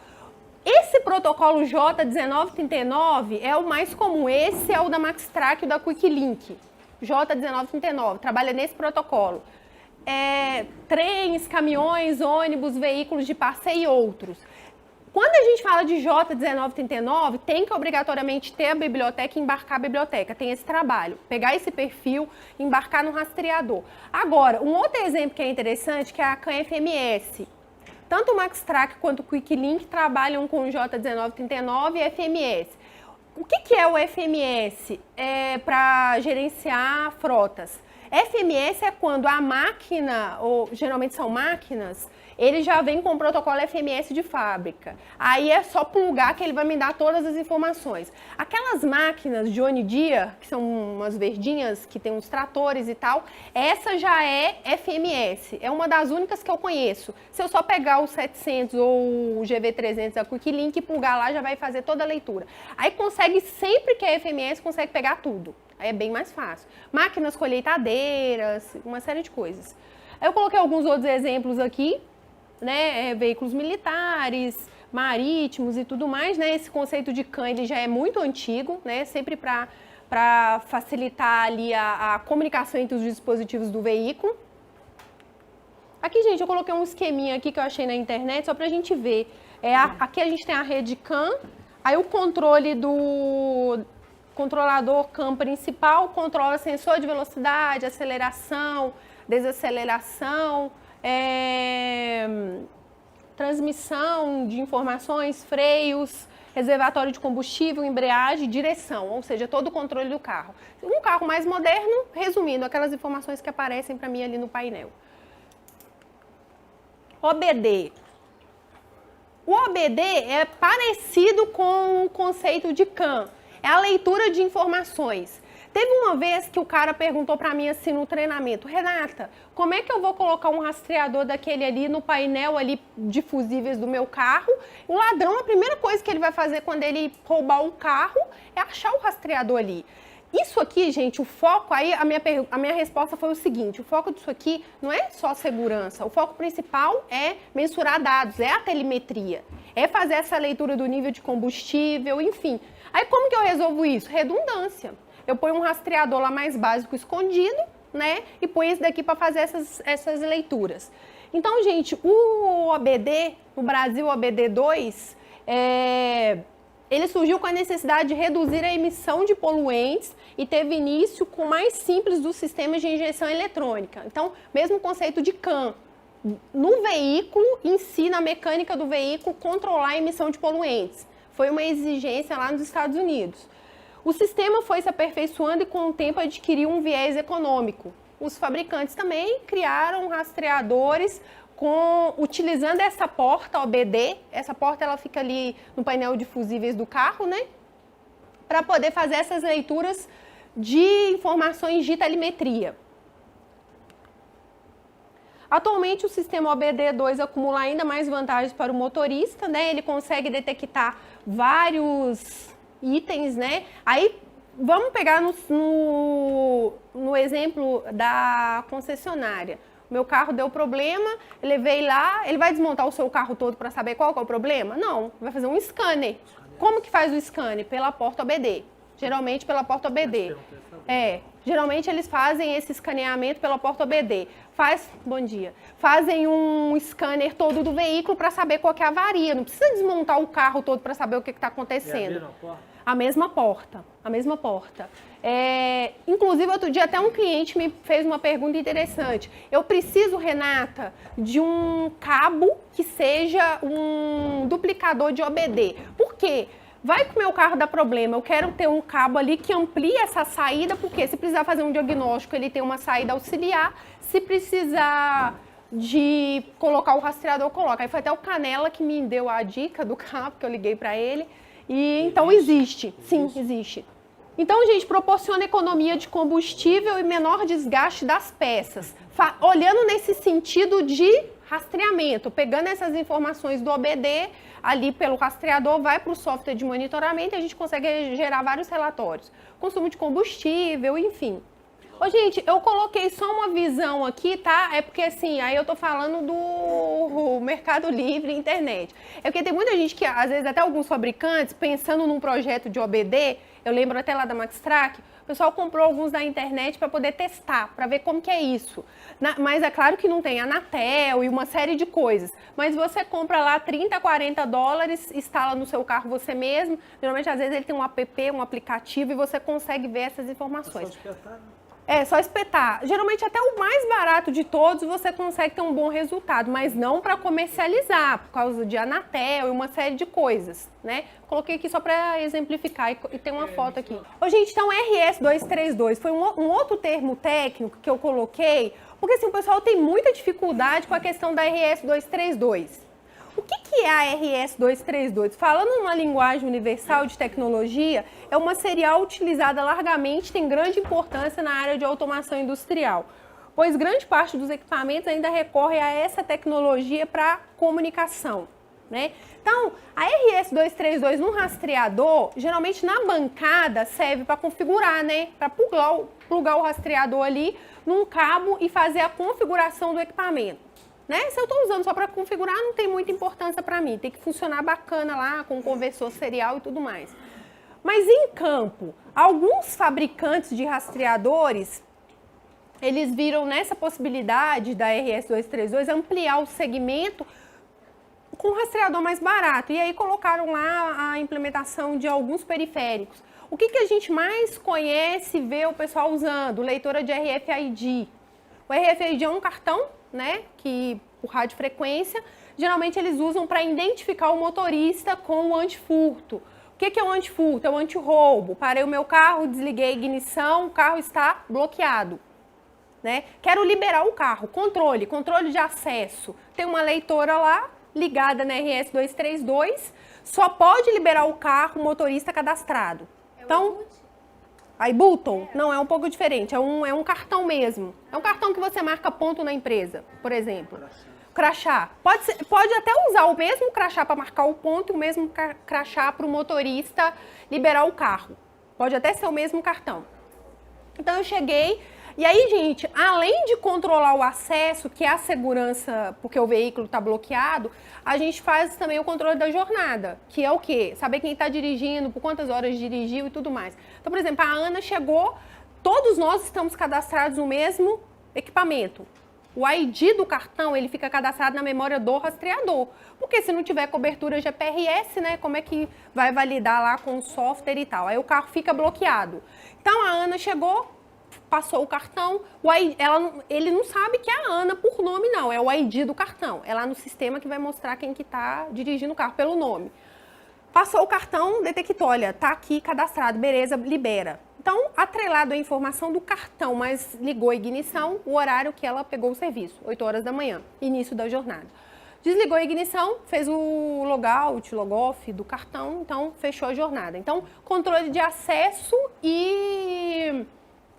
Esse protocolo J1939 é o mais comum, esse é o da Maxtrack e o da QuickLink. J1939, trabalha nesse protocolo. Trens, caminhões, ônibus, veículos de passeio e outros. Quando a gente fala de J1939, tem que obrigatoriamente ter a biblioteca e embarcar a biblioteca. Tem esse trabalho, pegar esse perfil, embarcar no rastreador. Agora, um outro exemplo que é interessante, que é a CAN FMS. Tanto o Maxtrack quanto o QuickLink trabalham com o J1939 e FMS. O que é o FMS? É para gerenciar frotas. FMS é quando a máquina, ou geralmente são máquinas, ele já vem com o protocolo FMS de fábrica. Aí é só plugar que ele vai me dar todas as informações. Aquelas máquinas John Deere, que são umas verdinhas, que tem uns tratores e tal, essa já é FMS. É uma das únicas que eu conheço. Se eu só pegar o 700 ou o GV300 da QuickLink e plugar lá, já vai fazer toda a leitura. Aí consegue, sempre que é FMS, consegue pegar tudo. Aí é bem mais fácil. Máquinas colheitadeiras, uma série de coisas. Eu coloquei alguns outros exemplos aqui, né? Veículos militares, marítimos e tudo mais, né? Esse conceito de CAN, ele já é muito antigo, né? Sempre para facilitar ali a comunicação entre os dispositivos do veículo. Aqui, gente, eu coloquei um esqueminha aqui que eu achei na internet, só para a gente ver. Aqui a gente tem a rede CAN, aí o controle do controlador CAN principal controla sensor de velocidade, aceleração, desaceleração, transmissão de informações, freios, reservatório de combustível, embreagem, direção, ou seja, todo o controle do carro. Um carro mais moderno, resumindo, aquelas informações que aparecem para mim ali no painel. OBD. o OBD é parecido com o conceito de CAN, é a leitura de informações. Teve uma vez que o cara perguntou para mim assim no treinamento, Renata, como é que eu vou colocar um rastreador daquele ali no painel ali de fusíveis do meu carro? O ladrão, a primeira coisa que ele vai fazer quando ele roubar o carro é achar o rastreador ali. Isso aqui, gente, o foco, aí a minha resposta foi o seguinte, o foco disso aqui não é só segurança, o foco principal é mensurar dados, é a telemetria, é fazer essa leitura do nível de combustível, enfim. Aí como que eu resolvo isso? Redundância. Eu ponho um rastreador lá mais básico escondido, né? E ponho esse daqui para fazer essas leituras. Então, gente, o OBD, no Brasil, o OBD2, ele surgiu com a necessidade de reduzir a emissão de poluentes e teve início com o mais simples dos sistemas de injeção eletrônica. Então, mesmo conceito de CAN. No veículo, ensina a mecânica do veículo controlar a emissão de poluentes. Foi uma exigência lá nos Estados Unidos. O sistema foi se aperfeiçoando e com o tempo adquiriu um viés econômico. Os fabricantes também criaram rastreadores utilizando essa porta OBD. Essa porta ela fica ali no painel de fusíveis do carro, né? Para poder fazer essas leituras de informações de telemetria. Atualmente o sistema OBD2 acumula ainda mais vantagens para o motorista, né? Ele consegue detectar vários itens, né? Aí vamos pegar no exemplo da concessionária. Meu carro deu problema, eu levei lá, ele vai desmontar o seu carro todo para saber qual que é o problema? Não, vai fazer um scanner. Como que faz o scanner? Pela porta OBD. Geralmente pela porta OBD. Geralmente eles fazem esse escaneamento pela porta OBD. Bom dia. Fazem um scanner todo do veículo para saber qual que é a avaria. Não precisa desmontar o carro todo para saber o que está acontecendo. A mesma porta. Inclusive, outro dia até um cliente me fez uma pergunta interessante. Eu preciso, Renata, de um cabo que seja um duplicador de OBD. Por quê? Vai que o meu carro dá problema, eu quero ter um cabo ali que amplie essa saída, porque se precisar fazer um diagnóstico, ele tem uma saída auxiliar. Se precisar de colocar o rastreador, coloca. Aí foi até o Canela que me deu a dica do cabo, que eu liguei para ele. E então existe. Sim, existe. Então, gente, proporciona economia de combustível e menor desgaste das peças. Olhando nesse sentido de rastreamento, pegando essas informações do OBD, ali pelo rastreador, vai para o software de monitoramento e a gente consegue gerar vários relatórios. Consumo de combustível, enfim. Ô, gente, eu coloquei só uma visão aqui, tá? É porque, assim, aí eu tô falando do Mercado Livre, internet. É porque tem muita gente que, às vezes, até alguns fabricantes, pensando num projeto de OBD, eu lembro até lá da Maxtrack, o pessoal comprou alguns da internet para poder testar, para ver como que é isso. Mas é claro que não tem Anatel e uma série de coisas. Mas você compra lá 30, 40 dólares, instala no seu carro você mesmo. Geralmente, às vezes, ele tem um app, um aplicativo, e você consegue ver essas informações. Só espetar. Geralmente até o mais barato de todos você consegue ter um bom resultado, mas não para comercializar, por causa de Anatel e uma série de coisas, né? Coloquei aqui só para exemplificar e tem uma foto aqui. Ô, gente, então RS232 foi um outro termo técnico que eu coloquei, porque assim, o pessoal tem muita dificuldade com a questão da RS232. O que é a RS232? Falando numa linguagem universal de tecnologia, é uma serial utilizada largamente, tem grande importância na área de automação industrial, pois grande parte dos equipamentos ainda recorre a essa tecnologia para comunicação, né? Então, a RS232 no rastreador, geralmente na bancada, serve para configurar, né? Para plugar o rastreador ali num cabo e fazer a configuração do equipamento. Né? Se eu estou usando só para configurar, não tem muita importância para mim. Tem que funcionar bacana lá, com conversor serial e tudo mais. Mas em campo, alguns fabricantes de rastreadores, eles viram nessa possibilidade da RS232 ampliar o segmento com um rastreador mais barato. E aí colocaram lá a implementação de alguns periféricos. O que a gente mais conhece e vê o pessoal usando? Leitora de RFID. O RFID é um cartão, né, que por radiofrequência, geralmente eles usam para identificar o motorista com o antifurto. O que é o antifurto? É o antirroubo. Parei o meu carro, desliguei a ignição, o carro está bloqueado. Né? Quero liberar o carro, controle de acesso. Tem uma leitora lá, ligada na RS 232, só pode liberar o carro motorista cadastrado. Então, a iButton? Não, é um pouco diferente, é um cartão mesmo. É um cartão que você marca ponto na empresa, por exemplo. Crachá. Pode até usar o mesmo crachá para marcar o ponto e o mesmo crachá para o motorista liberar o carro. Pode até ser o mesmo cartão. Então eu cheguei, e aí, gente, além de controlar o acesso, que é a segurança, porque o veículo está bloqueado, a gente faz também o controle da jornada, que é o quê? Saber quem está dirigindo, por quantas horas dirigiu e tudo mais. Então, por exemplo, a Ana chegou, todos nós estamos cadastrados no mesmo equipamento. O ID do cartão, ele fica cadastrado na memória do rastreador. Porque se não tiver cobertura GPRS, né, como é que vai validar lá com o software e tal? Aí o carro fica bloqueado. Então a Ana chegou, passou o cartão, ele não sabe que é a Ana por nome não, é o ID do cartão. É lá no sistema que vai mostrar quem que tá dirigindo o carro pelo nome. Passou o cartão, detectou, olha, tá aqui cadastrado, beleza, libera. Então, atrelado à informação do cartão, mas ligou a ignição, o horário que ela pegou o serviço, 8 horas da manhã, início da jornada. Desligou a ignição, fez o logout, logoff do cartão, então fechou a jornada. Então, controle de acesso e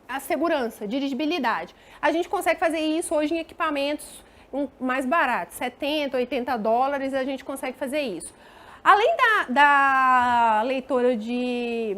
a segurança, dirigibilidade. A gente consegue fazer isso hoje em equipamentos mais baratos, 70, 80 dólares, a gente consegue fazer isso. Além da leitora de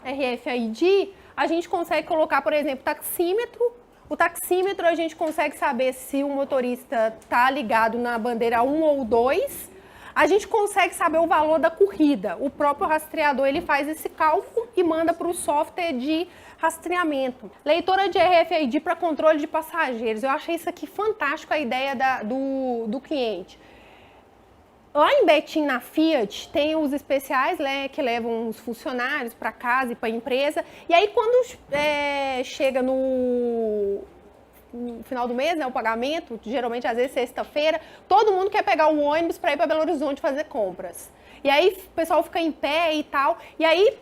RFID, a gente consegue colocar, por exemplo, taxímetro. O taxímetro a gente consegue saber se o motorista está ligado na bandeira 1 ou 2. A gente consegue saber o valor da corrida. O próprio rastreador ele faz esse cálculo e manda para o software de rastreamento. Leitora de RFID para controle de passageiros. Eu achei isso aqui fantástico, a ideia do cliente. Lá em Betim, na Fiat, tem os especiais, né, que levam os funcionários para casa e para a empresa. E aí, quando chega no final do mês, né, o pagamento, geralmente às vezes sexta-feira, todo mundo quer pegar um ônibus para ir para Belo Horizonte fazer compras. E aí o pessoal fica em pé e tal. E aí,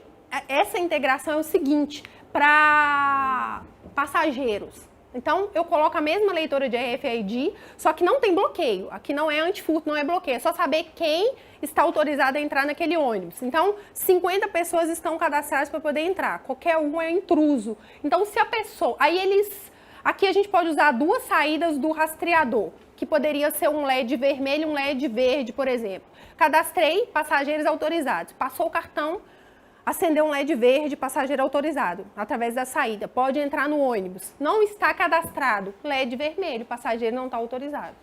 essa integração é o seguinte, para passageiros. Então, eu coloco a mesma leitora de RFID, só que não tem bloqueio. Aqui não é antifurto, não é bloqueio. É só saber quem está autorizado a entrar naquele ônibus. Então, 50 pessoas estão cadastradas para poder entrar. Qualquer um é intruso. Então, se a pessoa... Aqui a gente pode usar duas saídas do rastreador, que poderia ser um LED vermelho e um LED verde, por exemplo. Cadastrei passageiros autorizados. Passou o cartão... Acender um LED verde, passageiro autorizado, através da saída. Pode entrar no ônibus. Não está cadastrado. LED vermelho, passageiro não está autorizado.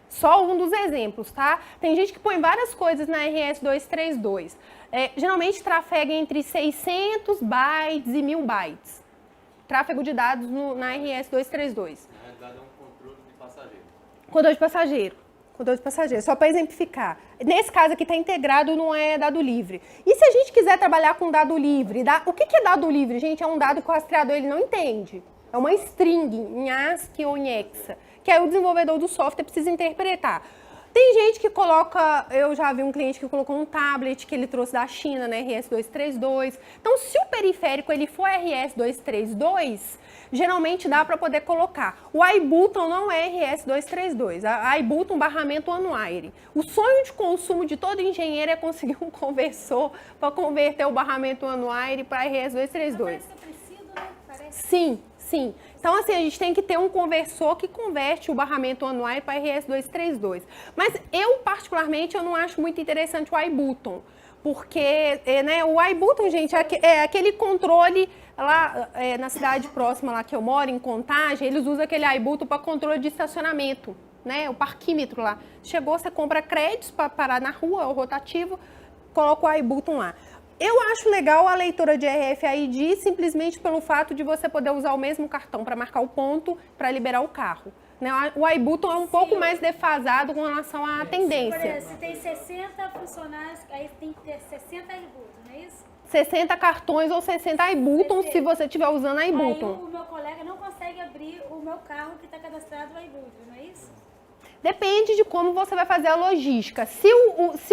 Só um dos exemplos, tá? Tem gente que põe várias coisas na RS 232. Geralmente trafega entre 600 bytes e 1000 bytes. Tráfego de dados na RS 232. Na realidade é um controle de passageiro. Controle de passageiro. Controle de passageiro, só para exemplificar. Nesse caso aqui está integrado, não é dado livre. E se a gente quiser trabalhar com dado livre? O que é dado livre, gente? É um dado que o rastreador ele não entende. É uma string em ASCII ou em Hexa, que aí o desenvolvedor do software precisa interpretar. Tem gente que coloca, eu já vi um cliente que colocou um tablet que ele trouxe da China, né, RS232. Então, se o periférico ele for RS232, geralmente dá para poder colocar. O iButton não é RS232, a iButton barramento on-wire. O sonho de consumo de todo engenheiro é conseguir um conversor para converter o barramento on-wire para RS232. Parece parecido, né? Sim, sim. Então, assim, a gente tem que ter um conversor que converte o barramento on-wire para RS232. Mas eu, particularmente, eu não acho muito interessante o iButton. Porque, né, o iButton, gente, é aquele controle lá na cidade próxima lá que eu moro, em Contagem, eles usam aquele iButton para controle de estacionamento, né, o parquímetro lá. Chegou, você compra créditos para parar na rua, o rotativo, coloca o iButton lá. Eu acho legal a leitura de RFID simplesmente pelo fato de você poder usar o mesmo cartão para marcar o ponto, para liberar o carro. Né? O iButton é um pouco mais defasado com relação à tendência. Por exemplo, se tem 60 funcionários, aí tem que ter 60 iButton, não é isso? 60 cartões ou 60 iButton se você estiver usando a iButton. Aí o meu colega não consegue abrir o meu carro que está cadastrado no iButton, não é isso? Depende de como você vai fazer a logística. Se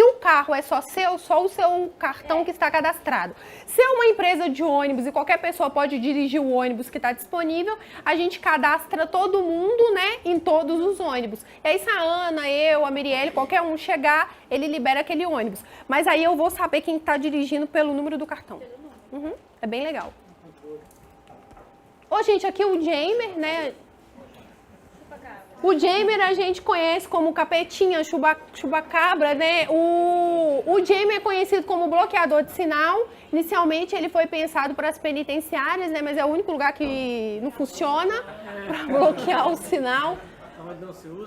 o carro é só seu, só o seu cartão que está cadastrado. Se é uma empresa de ônibus e qualquer pessoa pode dirigir o ônibus que está disponível, a gente cadastra todo mundo, né, em todos os ônibus. E aí se a Ana, eu, a Mirielle, qualquer um chegar, ele libera aquele ônibus. Mas aí eu vou saber quem está dirigindo pelo número do cartão. Uhum, é bem legal. Ô, gente, aqui o Jamer, né? O Jamer a gente conhece como capetinha, chupacabra, né? O Jamer é conhecido como bloqueador de sinal. Inicialmente ele foi pensado para as penitenciárias, né? Mas é o único lugar que não funciona para bloquear o sinal.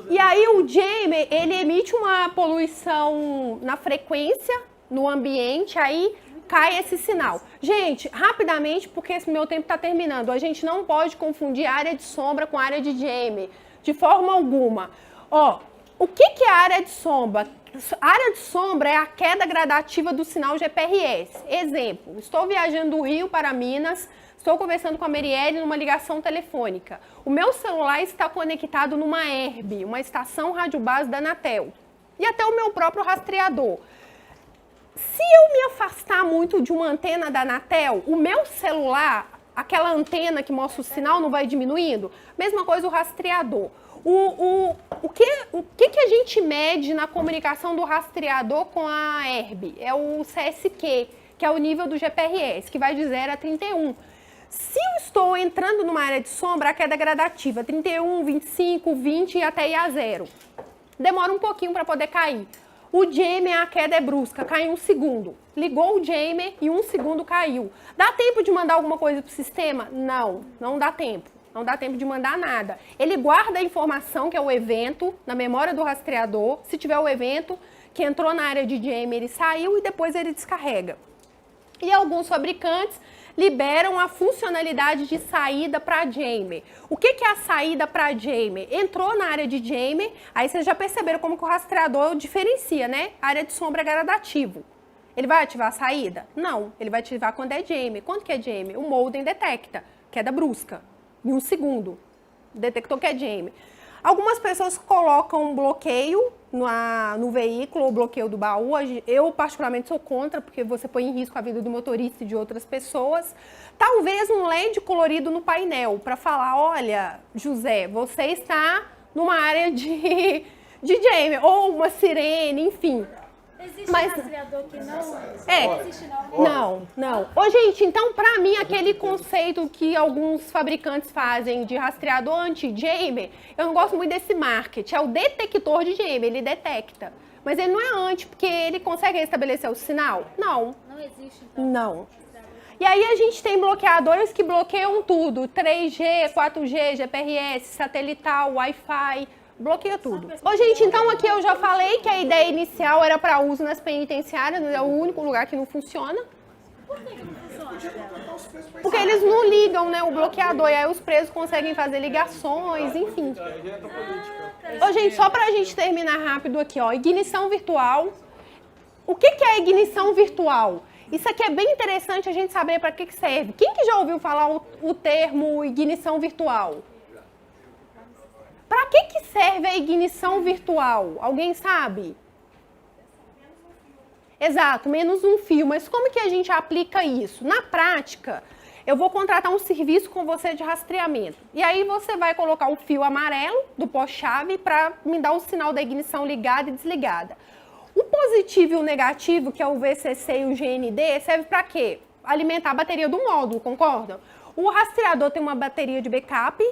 E aí o Jamer, ele emite uma poluição na frequência, no ambiente, aí cai esse sinal. Gente, rapidamente, porque esse meu tempo está terminando, a gente não pode confundir área de sombra com área de Jamer. De forma alguma. Ó, o que é a área de sombra? A área de sombra é a queda gradativa do sinal GPRS. Exemplo, estou viajando do Rio para Minas, estou conversando com a Mirielle numa ligação telefônica. O meu celular está conectado numa ERB, uma estação radiobase da Anatel. E até o meu próprio rastreador. Se eu me afastar muito de uma antena da Anatel, o meu celular, aquela antena que mostra o sinal, não vai diminuindo? Mesma coisa o rastreador. O que a gente mede na comunicação do rastreador com a ERB? É o CSQ, que é o nível do GPRS, que vai de 0 a 31. Se eu estou entrando numa área de sombra, a queda é gradativa, 31, 25, 20 e até ir a 0. Demora um pouquinho para poder cair. O Jamer, a queda é brusca, cai em 1 segundo. Ligou o Jamer e 1 segundo caiu. Dá tempo de mandar alguma coisa para o sistema? Não, não dá tempo. Não dá tempo de mandar nada. Ele guarda a informação, que é o evento, na memória do rastreador. Se tiver o evento que entrou na área de Jamer e saiu, e depois ele descarrega. E alguns fabricantes liberam a funcionalidade de saída para Jamer. O que é a saída para Jamer? Entrou na área de Jamer, aí vocês já perceberam como que o rastreador diferencia, né? A área de sombra é gradativo. Ele vai ativar a saída? Não, ele vai ativar quando é Jamer. Quando que é Jamer? O modem detecta, queda brusca, em 1 segundo. Detectou que é Jamer. Algumas pessoas colocam um bloqueio no veículo, ou bloqueio do baú. Eu, particularmente, sou contra, porque você põe em risco a vida do motorista e de outras pessoas. Talvez um LED colorido no painel, para falar, olha, José, você está numa área de Jamer, ou uma sirene, enfim. Existe rastreador que não? Existe Não. Ô, gente, então, pra mim, aquele conceito que alguns fabricantes fazem de rastreador anti-Jamer, eu não gosto muito desse marketing. É o detector de Jamer, ele detecta. Mas ele não é anti, porque ele consegue restabelecer o sinal? Não. Não existe, então? Não. E aí a gente tem bloqueadores que bloqueiam tudo. 3G, 4G, GPRS, satelital, Wi-Fi... Bloqueia tudo. Ô, gente, então aqui eu já falei que a ideia inicial era para uso nas penitenciárias, é o único lugar que não funciona. Por que não funciona? Porque eles não ligam, né, o bloqueador, e aí os presos conseguem fazer ligações, enfim. Ô, gente, só pra gente terminar rápido aqui, ó, ignição virtual. O que é a ignição virtual? Isso aqui é bem interessante a gente saber para que serve. Quem que já ouviu falar o termo ignição virtual? Para que serve a ignição virtual? Alguém sabe? Exato, menos um fio. Mas como que a gente aplica isso? Na prática, eu vou contratar um serviço com você de rastreamento. E aí você vai colocar o fio amarelo do pó-chave para me dar o sinal da ignição ligada e desligada. O positivo e o negativo, que é o VCC e o GND, serve para quê? Alimentar a bateria do módulo, concordam? O rastreador tem uma bateria de backup,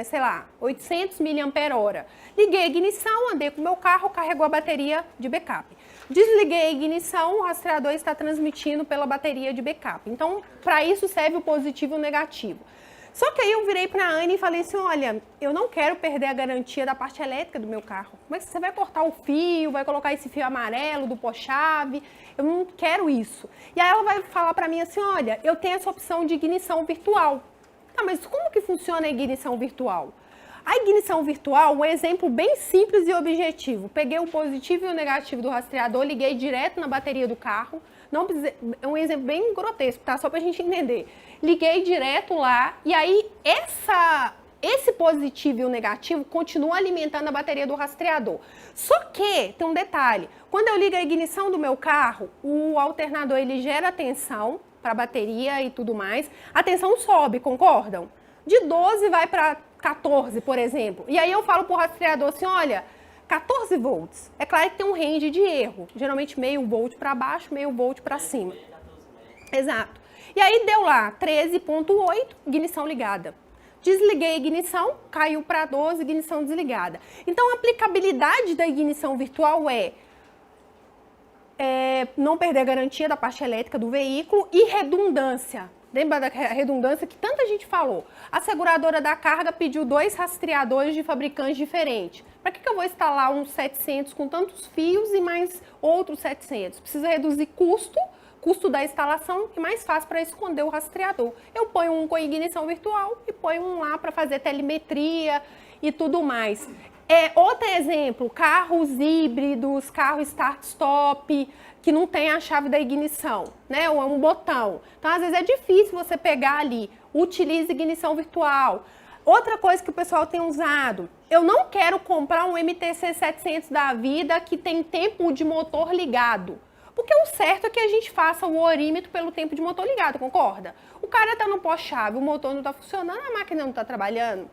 sei lá, 800 mAh. Liguei a ignição, andei com o meu carro, carregou a bateria de backup. Desliguei a ignição, o rastreador está transmitindo pela bateria de backup. Então, para isso serve o positivo e o negativo. Só que aí eu virei para a Anne e falei assim, olha, eu não quero perder a garantia da parte elétrica do meu carro. Mas você vai cortar o fio, vai colocar esse fio amarelo do pó-chave, eu não quero isso. E aí ela vai falar para mim assim, olha, eu tenho essa opção de ignição virtual. Tá, mas como que funciona a ignição virtual? A ignição virtual, um exemplo bem simples e objetivo. Peguei o positivo e o negativo do rastreador, liguei direto na bateria do carro. Não precisei, é um exemplo bem grotesco, tá? Só pra gente entender. Liguei direto lá e aí esse positivo e o negativo continuam alimentando a bateria do rastreador. Só que, tem um detalhe, quando eu ligo a ignição do meu carro, o alternador ele gera tensão para a bateria e tudo mais, a tensão sobe, concordam? De 12 vai para 14, por exemplo. E aí eu falo pro rastreador assim, olha, 14 volts. É claro que tem um range de erro, geralmente meio volt para baixo, meio volt para cima. Exato. E aí deu lá 13.8, ignição ligada. Desliguei a ignição, caiu para 12, ignição desligada. Então, a aplicabilidade da ignição virtual é não perder a garantia da parte elétrica do veículo e redundância. Lembra da redundância que tanta gente falou? A seguradora da carga pediu 2 rastreadores de fabricantes diferentes. Para que eu vou instalar uns 700 com tantos fios e mais outros 700? Precisa reduzir custo da instalação e mais fácil para esconder o rastreador. Eu ponho um com ignição virtual e ponho um lá para fazer telemetria e tudo mais. Outro exemplo, carros híbridos, carro start-stop, que não tem a chave da ignição, né? Ou é um botão. Então, às vezes é difícil você pegar ali, utilize ignição virtual. Outra coisa que o pessoal tem usado, eu não quero comprar um MTC 700 da vida que tem tempo de motor ligado. Porque o certo é que a gente faça o orímetro pelo tempo de motor ligado, concorda? O cara tá no pós-chave, o motor não tá funcionando, a máquina não tá trabalhando.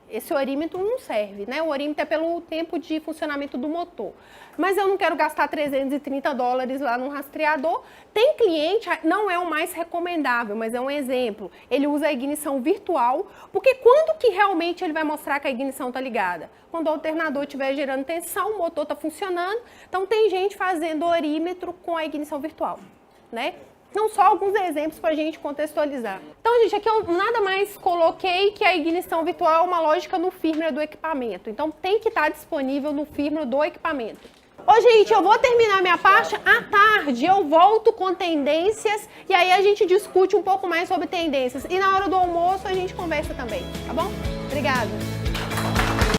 Esse orímetro não serve, né? O orímetro é pelo tempo de funcionamento do motor. Mas eu não quero gastar $330 lá no rastreador. Tem cliente, não é o mais recomendável, mas é um exemplo. Ele usa a ignição virtual, porque quando que realmente ele vai mostrar que a ignição está ligada? Quando o alternador estiver gerando tensão, o motor está funcionando. Então tem gente fazendo orímetro com a ignição virtual, né? Então, só alguns exemplos para a gente contextualizar. Então, gente, aqui eu nada mais coloquei que a ignição virtual é uma lógica no firmware do equipamento. Então, tem que estar disponível no firmware do equipamento. Ô, gente, eu vou terminar minha parte à tarde. Eu volto com tendências e aí a gente discute um pouco mais sobre tendências. E na hora do almoço a gente conversa também, tá bom? Obrigada.